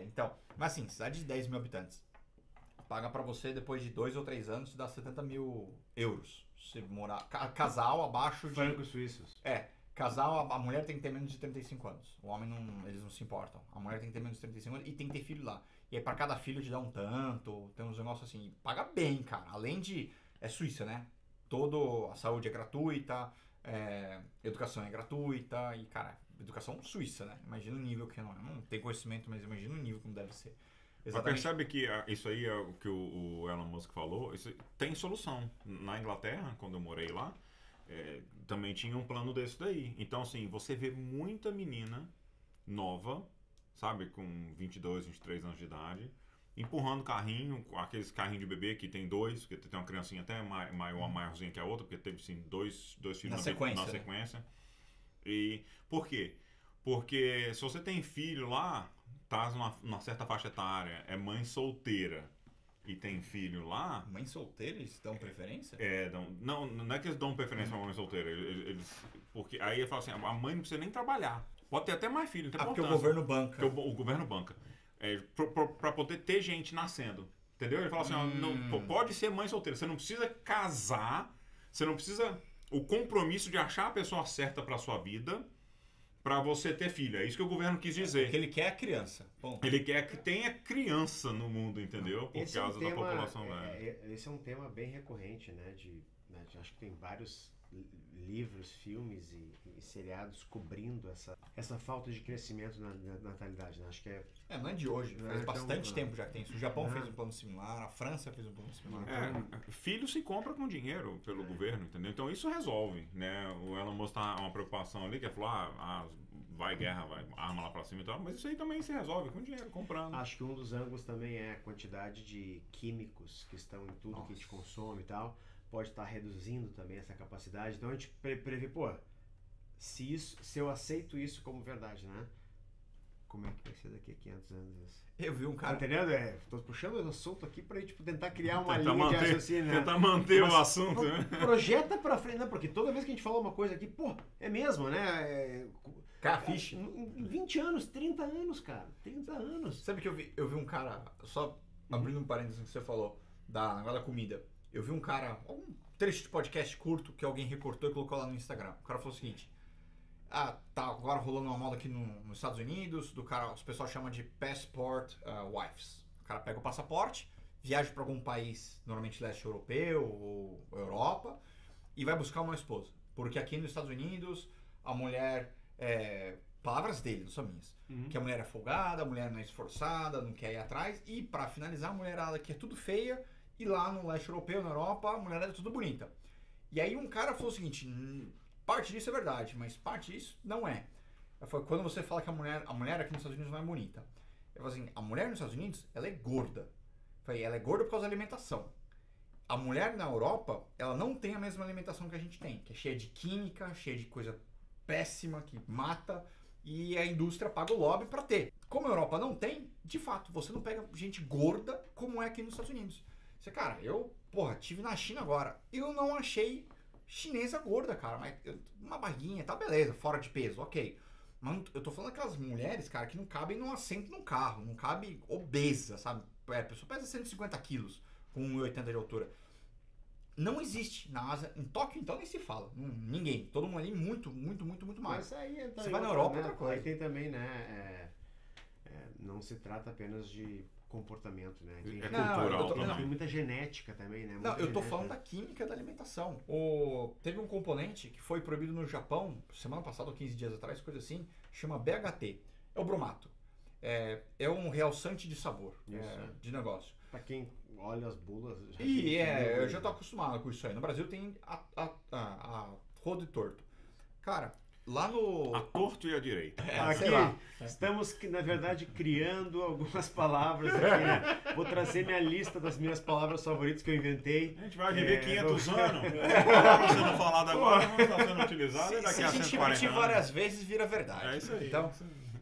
Então. Mas assim, cidade de 10 mil habitantes. Paga para você, depois de 2 ou 3 anos, te dá 70 mil euros. Se morar... Casal abaixo de... Francos suíços. Casal, a mulher tem que ter menos de 35 anos. O homem eles não se importam. A mulher tem que ter menos de 35 anos e tem que ter filho lá. E aí pra cada filho te dá um tanto, tem uns negócios assim. Paga bem, cara. Além de... É Suíça, né? A saúde é gratuita, educação é gratuita e, cara, educação suíça, né? Imagina o nível que não tem conhecimento, mas imagina o nível como deve ser. Exatamente. Mas percebe que isso aí é o que o Elon Musk falou, isso tem solução. Na Inglaterra, quando eu morei lá, também tinha um plano desse daí. Então, assim, você vê muita menina nova, sabe, com 22, 23 anos de idade, empurrando carrinho, aqueles carrinhos de bebê que tem dois, porque tem uma criancinha até maiorzinha que a outra, porque teve, assim, dois filhos na sequência. E por quê? Porque se você tem filho lá, tá numa certa faixa etária, é mãe solteira e tem filho lá... Mãe solteira, eles dão preferência? Não é que eles dão preferência pra mãe solteira. Porque aí ele fala assim, a mãe não precisa nem trabalhar. Pode ter até mais filho, não tem porque o governo banca. O governo banca. Pra poder ter gente nascendo. Entendeu? Ele fala assim, pode ser mãe solteira. Você não precisa casar, você não precisa... O compromisso de achar a pessoa certa pra sua vida... Pra você ter filho. É isso que o governo quis dizer. Porque ele quer a criança. Bom. Ele quer que tenha criança no mundo, entendeu? Por causa da população velha. Esse é um tema bem recorrente, né? Acho que tem vários livros, filmes e seriados cobrindo essa falta de crescimento na natalidade, né? Acho que não é de hoje. Faz bastante tempo já que tem isso. O Japão fez um plano similar, a França fez um plano similar. Filho se compra com dinheiro pelo governo, entendeu? Então isso resolve, né? O Elon Musk tá uma preocupação ali, que é falar, vai guerra, vai arma lá pra cima e tal, mas isso aí também se resolve com dinheiro, comprando. Acho que um dos ângulos também é a quantidade de químicos que estão em tudo que a gente consome e tal. Pode estar reduzindo também essa capacidade. Então a gente prevê, se eu aceito isso como verdade, né? Como é que vai ser daqui a 500 anos isso? Eu vi um cara... Tá entendendo? Tô puxando o assunto aqui pra gente tentar criar uma linha de raciocínio, né? Tentar manter o assunto, né? Projeta pra frente, né? Porque toda vez que a gente fala uma coisa aqui, é mesmo, né? Cafiche. Em 20 anos, 30 anos, cara. 30 anos. Sabe que eu vi um cara, só abrindo um parênteses que você falou, da comida. Eu vi um cara, um trecho de podcast curto que alguém recortou e colocou lá no Instagram. O cara falou o seguinte: tá agora rolando uma moda aqui nos Estados Unidos, os pessoal chama de passport wives. O cara pega o passaporte, viaja para algum país, normalmente leste europeu ou Europa, e vai buscar uma esposa. Porque aqui nos Estados Unidos, a mulher, palavras dele, não são minhas, que a mulher é folgada, a mulher não é esforçada, não quer ir atrás, e para finalizar, a mulherada que é tudo feia. E lá no leste europeu, na Europa, a mulherada é tudo bonita. E aí um cara falou o seguinte, parte disso é verdade, mas parte disso não é. Foi quando você fala que a mulher aqui nos Estados Unidos não é bonita. Eu falei assim, a mulher nos Estados Unidos, ela é gorda. Falei, ela é gorda por causa da alimentação. A mulher na Europa, ela não tem a mesma alimentação que a gente tem, que é cheia de química, cheia de coisa péssima, que mata, e a indústria paga o lobby pra ter. Como a Europa não tem, de fato, você não pega gente gorda como é aqui nos Estados Unidos. Você, cara, eu, tive na China agora, eu não achei chinesa gorda, cara, mas uma barriguinha, tá beleza, fora de peso, ok. Mas eu tô falando daquelas mulheres, cara, que não cabem num assento num carro, não cabe obesa, sabe? A pessoa pesa 150 quilos com 1,80 de altura. Não existe na Ásia, em Tóquio então nem se fala, ninguém, todo mundo ali muito mais. Mas aí então, Você vai na Europa, né? outra coisa. Aí tem também, né? Não se trata apenas de comportamento, né? Tem, cultural também. tem muita genética também, né? Não, Muita eu tô genética. falando da química da alimentação. Teve um componente que foi proibido no Japão, semana passada ou 15 dias atrás, coisa assim, chama BHT. É o bromato. É um realçante de sabor, Isso. de negócio. Pra quem olha as bulas... Eu já tô acostumado com isso aí. No Brasil tem a rodo e torto. Cara, lá no... A torto e a direita. Aqui, sei lá. estamos, na verdade, criando algumas palavras aqui, né? Vou trazer minha lista das minhas palavras favoritas que eu inventei. A gente vai viver 500 anos. Palavras sendo faladas agora vão estar sendo utilizadas Se daqui a a gente 140 repetir anos. várias vezes, vira verdade. É isso aí. Então,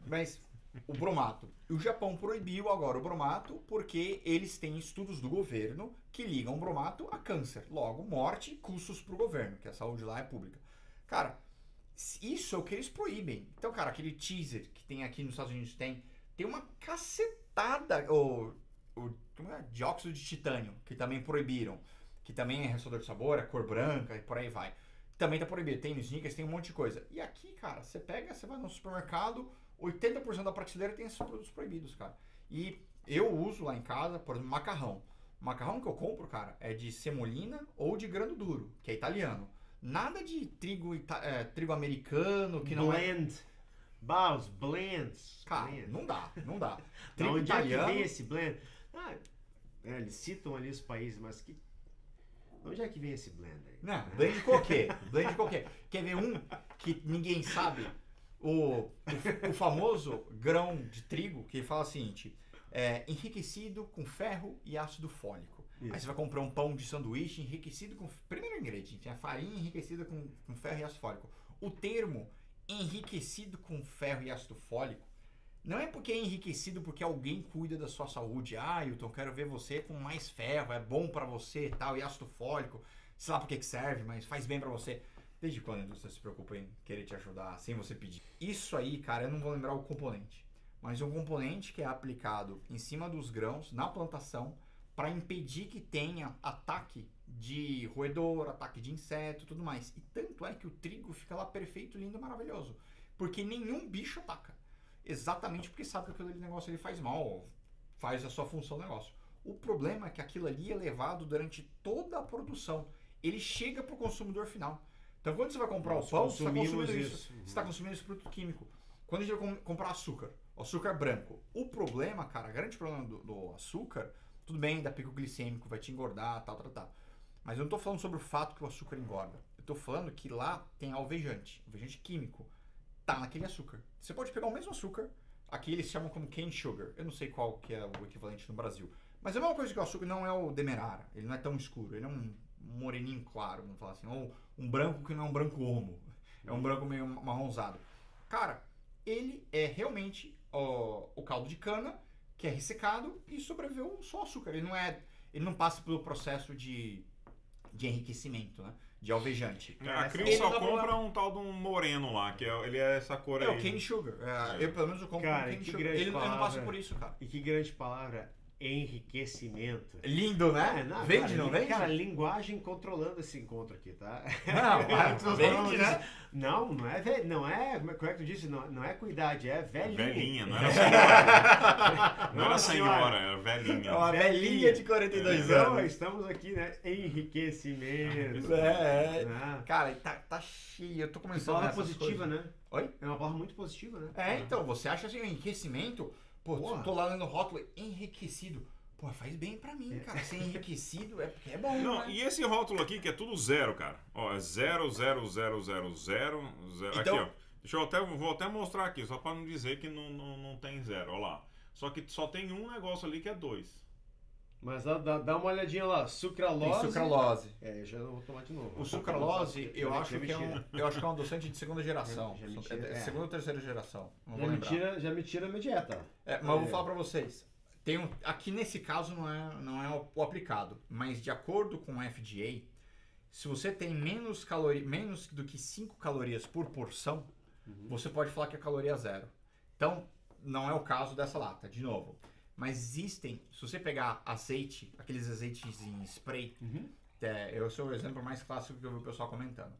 mas o bromato. O Japão proibiu agora o bromato porque eles têm estudos do governo que ligam o bromato a câncer. Logo, morte e custos pro governo, que a saúde lá é pública. Cara, isso é o que eles proíbem. Então, cara, aquele teaser que tem aqui nos Estados Unidos tem uma cacetada, como é? Dióxido de titânio, que também proibiram. Que também é restaurador de sabor, é cor branca e por aí vai. Também tá proibido. Tem no sneakers, tem um monte de coisa. E aqui, cara, você vai no supermercado, 80% da prateleira tem esses produtos proibidos, cara. E eu uso lá em casa, por exemplo, macarrão. O macarrão que eu compro, cara, é de semolina ou de grano duro, que é italiano. Nada de trigo americano, que não é... Blend. Os blends. Cara, Blend. não dá. Da Trigo onde é que italiano... vem esse blend? Eles citam ali os países, mas que... Onde é que vem esse blend aí? Não, blend de qualquer. Blend de qualquer. Quer ver um que ninguém sabe? O famoso grão de trigo, que fala o seguinte: enriquecido com ferro e ácido fólico. Isso. Aí você vai comprar um pão de sanduíche enriquecido com... Primeiro ingrediente, a farinha enriquecida com ferro e ácido fólico. O termo enriquecido com ferro e ácido fólico não é porque é enriquecido porque alguém cuida da sua saúde. Ailton, quero ver você com mais ferro, é bom pra você e tal, e ácido fólico, sei lá por que serve, mas faz bem pra você. Desde quando a indústria se preocupa em querer te ajudar sem você pedir? Isso aí, cara, eu não vou lembrar o componente. Mas é um componente que é aplicado em cima dos grãos, na plantação, para impedir que tenha ataque de roedor, ataque de inseto e tudo mais. E tanto é que o trigo fica lá perfeito, lindo e maravilhoso. Porque nenhum bicho ataca. Exatamente porque sabe que aquele negócio ele faz mal, faz a sua função do negócio. O problema é que aquilo ali é levado durante toda a produção. Ele chega para o consumidor final. Então, quando você vai comprar o pão, você está consumindo isso. Você está consumindo esse produto químico. Quando a gente vai comprar açúcar branco. O problema, cara, o grande problema do açúcar, tudo bem, dá pico glicêmico, vai te engordar, tal. Mas eu não estou falando sobre o fato que o açúcar engorda. Eu estou falando que lá tem alvejante químico. Tá naquele açúcar. Você pode pegar o mesmo açúcar, aqui eles chamam como cane sugar. Eu não sei qual que é o equivalente no Brasil. Mas é a mesma coisa que o açúcar, não é o demerara. Ele não é tão escuro, ele é um moreninho claro, vamos falar assim. Ou um branco que não é um branco homo. É um branco meio marronzado. Cara, ele é realmente o caldo de cana, que é ressecado e sobreviveu só açúcar. Ele não passa pelo processo de enriquecimento, né? De alvejante. A Cris só compra um tal de um moreno lá, que ele é essa cor aí. É o cane sugar. Eu pelo menos eu compro Cara, um cane que sugar. grande Ele não palavra. passa por isso, cara. E que grande palavra, enriquecimento. Lindo, né? Não, Vende, cara, não vende? Cara, linguagem controlando esse encontro aqui, tá? Não, vende, né? Não é velho, não é, como é que tu disse? Não é com idade, é velhinha. Velhinha, não era senhora. Não era senhora, era velhinha. É uma velhinha de 42 Então, anos. estamos aqui, né? Enriquecimento. Cara, tá cheio. Eu tô Que começando palavra nessas positiva, coisas. né? Oi? É uma palavra muito positiva, né? Então, você acha assim, enriquecimento? Pô, Porra. tô lá lendo o rótulo, enriquecido. Pô, faz bem pra mim, cara. Ser enriquecido é porque é bom, Não, né? e esse rótulo aqui que é tudo zero, cara. Ó, é 0, 0, 0, 0, 0, 0. Então- Aqui, ó. Vou até mostrar aqui, só pra não dizer que não tem zero, ó lá. Só que só tem um negócio ali que é 2. Mas dá uma olhadinha lá, Tem sucralose. sucralose. É, já não vou tomar de novo. O sucralose, eu Já acho que é um adoçante de segunda geração. Já me tira, Segunda ou terceira geração. Não Já vou me, lembrar. já me tira a minha dieta. Mas eu vou falar pra vocês. Aqui nesse caso não é o aplicado, mas de acordo com o FDA, se você tem menos do que 5 calorias por porção, você pode falar que é caloria zero. Então, não é o caso dessa lata, de novo. Mas existem, se você pegar azeite, aqueles azeites em spray, eu sou o exemplo mais clássico que eu vi o pessoal comentando.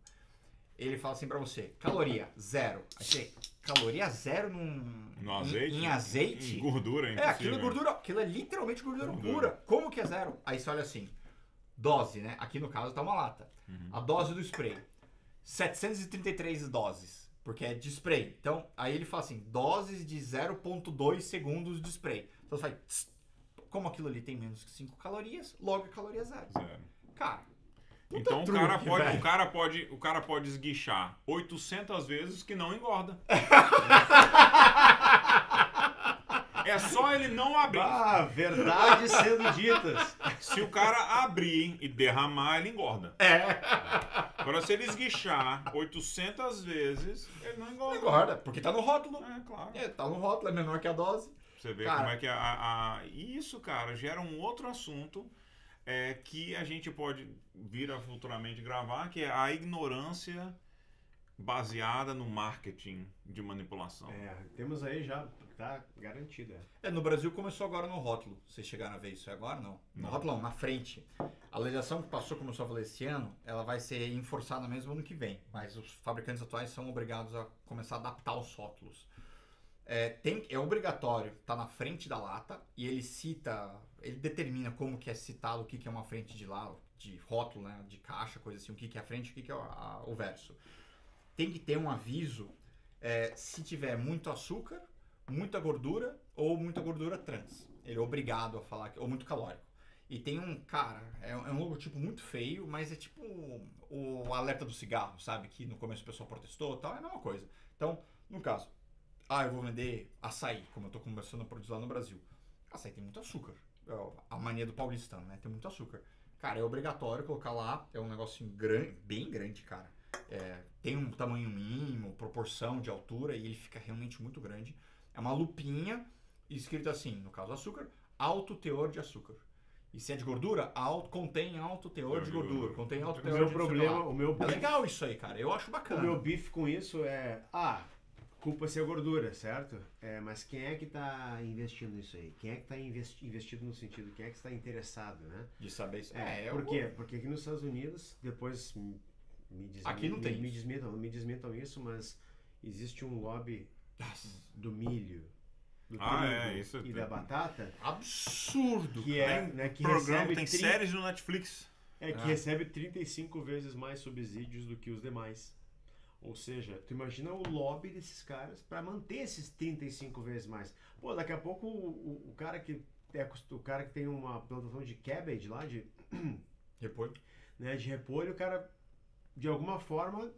Ele fala assim pra você, caloria zero. Aí você, caloria zero No azeite? em azeite? Em gordura, É, aquilo é gordura, aquilo é literalmente gordura pura. Como que é zero? Aí você olha assim, dose, né? Aqui no caso tá uma lata. A dose do spray, 733 doses. Porque é de spray. Então, aí ele fala assim, doses de 0,2 segundos de spray. Então você faz, tss, como aquilo ali tem menos que 5 calorias, logo é caloria zero. Cara, então truque, o cara pode esguichar 800 vezes que não engorda. É só ele não abrir. Ah, verdades sendo ditas. Se o cara abrir e derramar, ele engorda. Agora, se ele esguichar 800 vezes, ele não engorda. engorda, porque tá no rótulo. É, claro. Tá no rótulo, é menor que a dose. Você vê Cara, como é que isso, cara, gera um outro assunto que a gente pode vir a futuramente gravar, que é a ignorância baseada no marketing de manipulação. Temos aí já, tá garantido. No Brasil começou agora no rótulo. Vocês chegaram a ver isso agora? Não. No rótulo não, na frente. A legislação que começou a valer esse ano, ela vai ser enforçada mesmo ano que vem. Mas os fabricantes atuais são obrigados a começar a adaptar os rótulos. É obrigatório, tá na frente da lata e ele determina como que é citado, o que é uma frente de rótulo, né, de caixa, coisa assim, o que é a frente, o que é o verso. Tem que ter um aviso se tiver muito açúcar, muita gordura ou muita gordura trans. Ele é obrigado a falar, ou muito calórico. E tem é um logotipo muito feio, mas é tipo o alerta do cigarro, sabe? Que no começo o pessoal protestou e tal, é a mesma coisa. Então, no caso, eu vou vender açaí, como eu tô começando a produzir lá no Brasil. Açaí tem muito açúcar. A mania do paulistano, né? Tem muito açúcar. Cara, é obrigatório colocar lá, é um negocinho bem grande, cara. Tem um tamanho mínimo, proporção de altura, e ele fica realmente muito grande. É uma lupinha escrito assim, no caso açúcar, alto teor de açúcar. E se é de gordura, contém alto teor de gordura. Contém alto teor de problema, É legal isso aí, cara. Eu acho bacana. O meu bife com isso é... culpa ser gordura, certo? Mas quem é que está investindo nisso aí? Quem é que está investido no sentido? Quem é que está interessado, né? De saber isso. Por quê? Porque aqui nos Estados Unidos, depois aqui não tem me desmentam isso, mas existe um lobby do milho, do trigo e da batata. Absurdo! Que que programa, tem séries no Netflix. Que recebe 35 vezes mais subsídios do que os demais. Ou seja, tu imagina o lobby desses caras para manter esses 35 vezes mais. Pô, daqui a pouco o cara que tem uma plantação de cabbage lá, de repolho, né, de repolho, o cara de alguma forma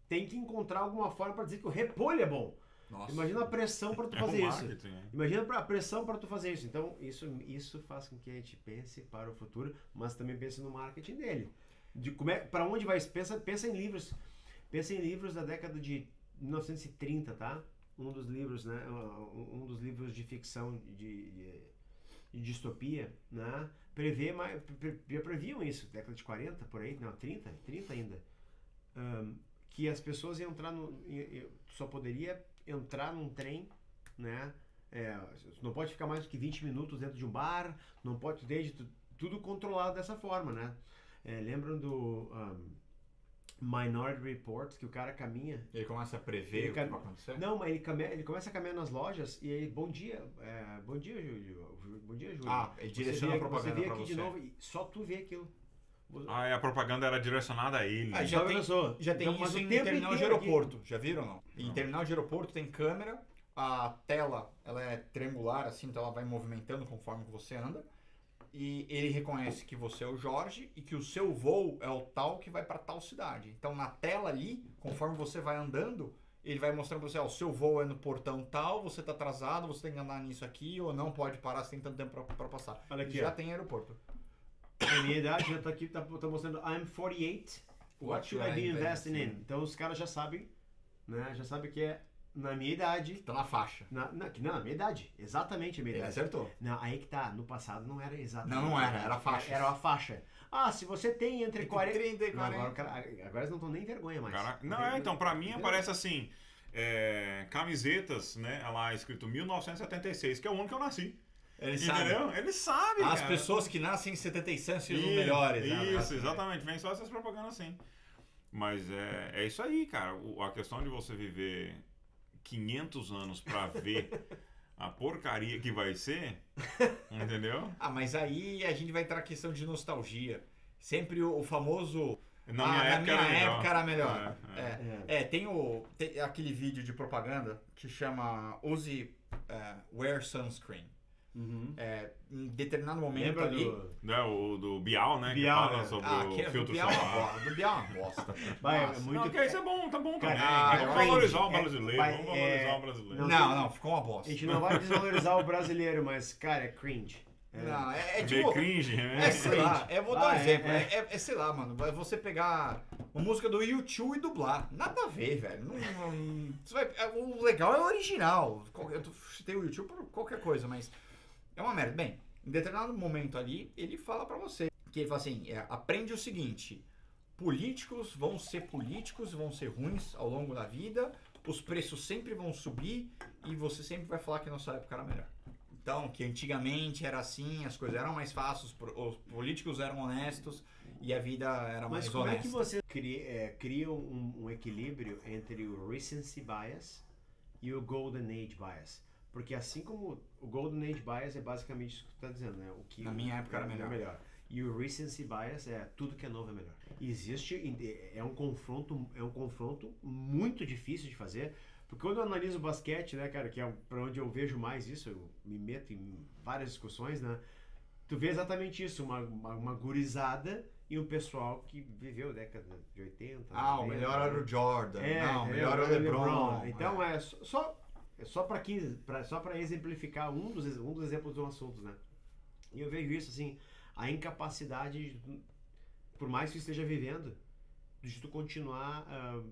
tem que encontrar alguma forma para dizer que o repolho é bom. Nossa. Imagina a pressão para tu fazer isso. Imagina a pressão para tu fazer isso. Então, isso faz com que a gente pense para o futuro, mas também pense no marketing dele. Para onde vai? Pensa em livros. Pensa em livros da década de 1930, tá? Um dos livros, né? Um dos livros de ficção de distopia, né? Previam isso, década de 40, por aí, não, 30 ainda. Que as pessoas iam entrar só poderia entrar num trem, né? Não pode ficar mais do que 20 minutos dentro de um bar, não pode tudo controlado dessa forma, né? Lembram do Minority Report, que o cara caminha... Ele começa a prever o que vai acontecer? Não, mas ele começa a caminhar nas lojas e aí, bom dia, Júlio. Bom dia, Júlio. Ele direciona a propaganda pra você. Você vê aqui de novo e só tu vê aquilo. A propaganda era direcionada a ele. Já tem isso em terminal de aeroporto. Aqui. Já viram ou não? Em terminal de aeroporto tem câmera, a tela ela é triangular, assim, então ela vai movimentando conforme você anda. E ele reconhece que você é o Jorge e que o seu voo é o tal que vai para tal cidade. Então na tela ali, conforme você vai andando, ele vai mostrando pra você, ó, o seu voo é no portão tal, você tá atrasado, você tem que andar nisso aqui, ou não pode parar, você tem tanto tempo pra passar. Olha aqui, já ó. tem aeroporto. A minha idade já tá aqui, tá mostrando I'm 48, what should I be investing in? Então os caras já sabem, né? Já sabem que é na minha idade. Tá na faixa. Na minha idade. Exatamente a minha Ele idade. acertou. Não, aí que tá. No passado não era exatamente. Não era a faixa. Era a faixa. Ah, se você tem entre 40... 30 e 40. Não, agora eles não estão nem vergonha mais. Caraca. Não, então, pra mim aparece assim, camisetas, né? Lá escrito 1976, que é o ano que eu nasci. Ele Entendeu? sabe. Ele sabe, As cara. pessoas que nascem em 76 são os Isso, melhores. né? Isso, exatamente. Vem só essas propagandas assim. Mas é isso aí, cara. A questão de você viver 500 anos pra ver a porcaria que vai ser, entendeu? Ah, mas aí a gente vai entrar na questão de nostalgia. Sempre o famoso... Na minha época era melhor. É. Tem aquele vídeo de propaganda que chama Use Wear Sunscreen. Uhum. Em determinado momento Lembra ali... Né, o do Bial, né? Bial, que fala né? sobre que o filtro do Bial é uma solar. bosta. Do Bial é uma bosta. Vai, Nossa. é muito... Não, que isso é bom, tá bom também. Cara, Vamos cringe. valorizar o brasileiro. Vai, Vamos valorizar o brasileiro. Não, ficou uma bosta. A gente não vai desvalorizar o brasileiro, mas, cara, é cringe. Não, é De tipo... cringe, né? sei lá, eu vou dar um exemplo. é. Sei lá, mano. É você pegar uma música do U2 e dublar. Nada a ver, velho. O legal é o original. Eu citei o U2 por qualquer coisa, mas é uma merda. Bem, em determinado momento ali, ele fala pra você. Que ele fala assim, aprende o seguinte. Políticos vão ser ruins ao longo da vida. Os preços sempre vão subir e você sempre vai falar que a nossa época era melhor. Então, que antigamente era assim, as coisas eram mais fáceis, os políticos eram honestos e a vida era mais honesta. Mas como é que você cria um equilíbrio entre o recency bias e o golden age bias? Porque assim como o golden age bias é basicamente isso que tu está dizendo, né? O que Na minha época era melhor. E o recency bias é tudo que é novo é melhor. Existe, é um confronto muito difícil de fazer. Porque quando eu analiso o basquete, né, cara, que é pra onde eu vejo mais isso, eu me meto em várias discussões, né? Tu vê exatamente isso, uma gurizada e um pessoal que viveu década de 80. O melhor era o Jordan. O melhor era o LeBron. Então só para exemplificar um dos exemplos do assunto, né? E eu vejo isso assim, a incapacidade, por mais que esteja vivendo, de tu continuar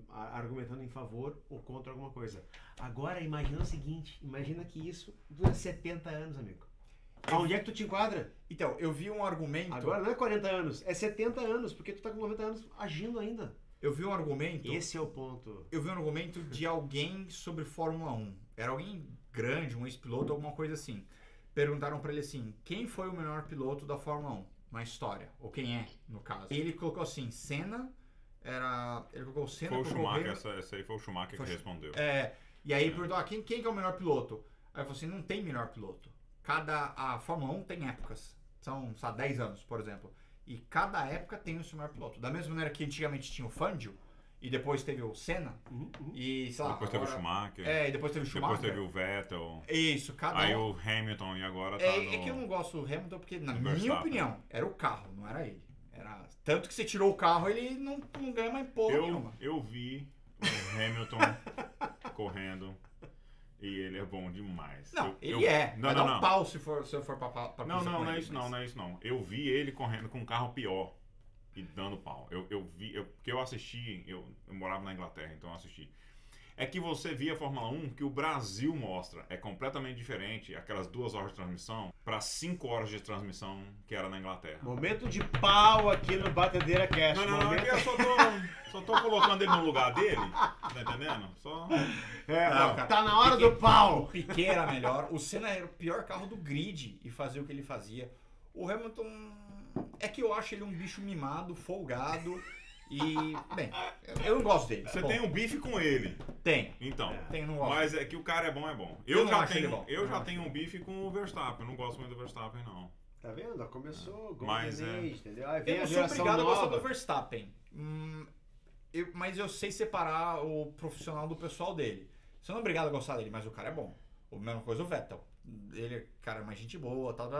argumentando em favor ou contra alguma coisa. Agora, imagina o seguinte, imagina que isso dura 70 anos, amigo. Aonde é que tu te enquadra? Então, eu vi um argumento... Agora não é 40 anos, é 70 anos, porque tu tá com 90 anos agindo ainda. Eu vi um argumento... Esse é o ponto. Eu vi um argumento de alguém sobre Fórmula 1. Era alguém grande, um ex-piloto, alguma coisa assim. Perguntaram pra ele assim, quem foi o melhor piloto da Fórmula 1 na história? Ou quem é, no caso. E ele colocou assim, Senna... Ele colocou o Senna... Foi o Schumacher, essa aí foi o Schumacher que respondeu. E aí ele perguntou, quem que é o melhor piloto? Aí eu falei assim, não tem melhor piloto. A Fórmula 1 tem épocas. São, 10 anos, por exemplo. E cada época tem o seu melhor piloto. Da mesma maneira que antigamente tinha o Fangio, e depois teve o Senna, e sei lá... Depois teve o Schumacher. E depois teve o Schumacher. Depois teve o Vettel. Isso, Aí o Hamilton, e agora tá É que eu não gosto do Hamilton, porque na minha opinião, era o carro, não era ele. Tanto que você tirou o carro, ele não ganha mais porra nenhuma. Eu vi o Hamilton correndo e ele é bom demais. Não, Vai dar um pau se eu for pra Não é isso não. Eu vi ele correndo com um carro pior e dando pau. Porque eu assisti, eu morava na Inglaterra, então eu assisti. É que você via a Fórmula 1 que o Brasil mostra. É completamente diferente aquelas 2 horas de transmissão para 5 horas de transmissão que era na Inglaterra. Momento de pau aqui no Batedeira Cast. Não, é que eu só tô colocando ele no lugar dele. Tá entendendo? Tá na hora do pau. O Piquet era melhor. O Senna era o pior carro do grid e fazia o que ele fazia. O Hamilton... É que eu acho ele um bicho mimado, folgado... E, bem, eu não gosto dele. Você tem um bife com ele. Tem. Então. Não gosto. Mas é que o cara é bom. Eu já tenho um bife com o Verstappen. Eu não gosto muito do Verstappen, não. Tá vendo? Começou Golden Mas Age, entendeu? Aí vem eu não a sou geração obrigado nova. a gostar do Verstappen. Mas eu sei separar o profissional do pessoal dele. Você não é obrigado a gostar dele, mas o cara é bom. A mesma coisa o Vettel. Ele, cara, é mais gente boa, tal.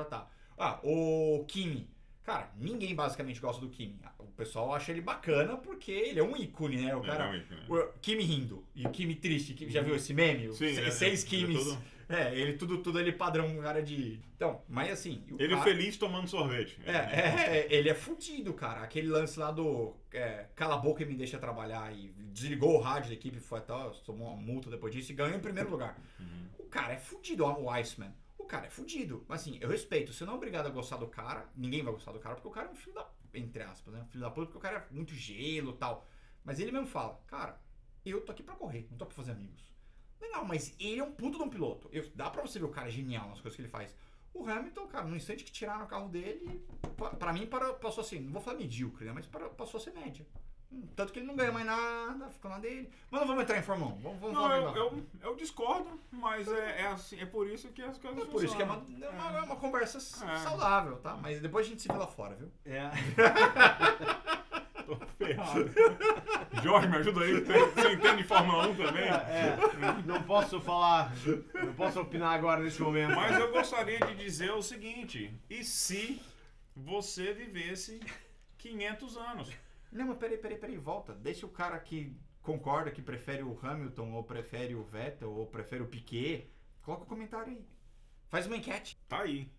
O Kimi. Cara, ninguém basicamente gosta do Kimi. O pessoal acha ele bacana porque ele é um ícone, né? O cara. O Kimi rindo e o Kimi triste. Já viu esse meme? Sim, seis Kimis. Ele tudo ele padrão, um cara de. Então, mas assim. Ele cara... feliz tomando sorvete. Ele é fudido, cara. Aquele lance lá do cala a boca e me deixa trabalhar e desligou o rádio da equipe, foi até, tomou uma multa depois disso e ganhou em primeiro lugar. O cara é fudido, o Iceman. O cara é fudido. Mas assim, eu respeito. Você não é obrigado a gostar do cara. Ninguém vai gostar do cara porque o cara é um filho da... Entre aspas, né? Um filho da puta porque o cara é muito gelo e tal. Mas ele mesmo fala, cara, eu tô aqui pra correr, não tô pra fazer amigos. Legal, mas ele é um puto de um piloto. Dá pra você ver o cara genial nas coisas que ele faz. O Hamilton, cara, no instante que tiraram o carro dele, pra mim passou assim, não vou falar medíocre, né? Mas passou a ser média. Tanto que ele não ganha mais nada, ficou na dele. Mas não vamos entrar em Fórmula 1. Vamos eu discordo, mas assim, é por isso que as coisas funcionam. Por isso que é uma conversa saudável, tá? Mas depois a gente se vê lá fora, viu? Tô ferrado. Jorge, me ajuda aí. Você entende de Fórmula 1 também? Não posso falar, não posso opinar agora nesse momento. Mas eu gostaria de dizer o seguinte: e se você vivesse 500 anos? Não, mas peraí, volta. Deixa o cara que concorda que prefere o Hamilton, ou prefere o Vettel, ou prefere o Piquet, coloca o comentário aí. Faz uma enquete. Tá aí.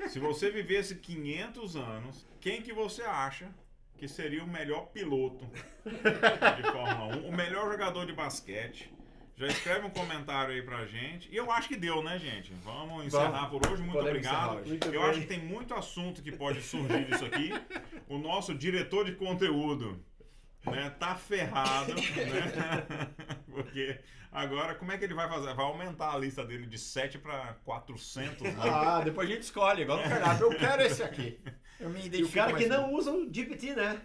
Se você vivesse 500 anos, quem que você acha que seria o melhor piloto de Fórmula 1, o melhor jogador de basquete? Já escreve um comentário aí pra gente. E eu acho que deu, né, gente? Vamos encerrar por hoje. Muito obrigado. Eu acho que tem muito assunto que pode surgir disso aqui. O nosso diretor de conteúdo, né, tá ferrado, né? Porque agora, como é que ele vai fazer? Vai aumentar a lista dele de 7 para 400, né? Depois a gente escolhe, igual no cardápio. Eu quero esse aqui. Eu me identifico. E o cara que não usa o GPT, né?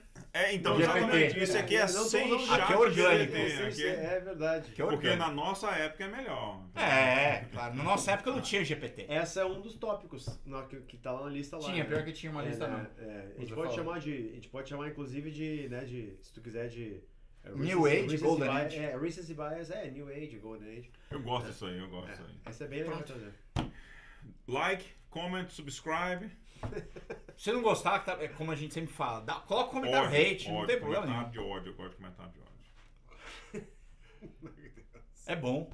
Então, exatamente. Isso aqui é sem chat. Aqui é orgânico. É verdade. Porque na nossa época é melhor. Claro. Na nossa época não tinha GPT. Essa é um dos tópicos que tá lá na lista lá. Tinha, pior que tinha uma lista não. A gente pode chamar inclusive de, se tu quiser, de... New Age, Golden Age. Recency Bias, New Age, Golden Age. Eu gosto disso aí, eu gosto disso aí. Essa é bem legal de fazer. Like, comment, subscribe. Se não gostar, como a gente sempre fala, coloca um comentário hate, não tem problema nenhum. De ódio, eu gosto de comentário de ódio. É bom.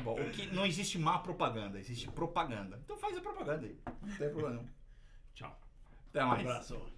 O que não existe má propaganda, existe propaganda. Então faz a propaganda aí. Não tem problema nenhum. Tchau. Até mais. Um abraço.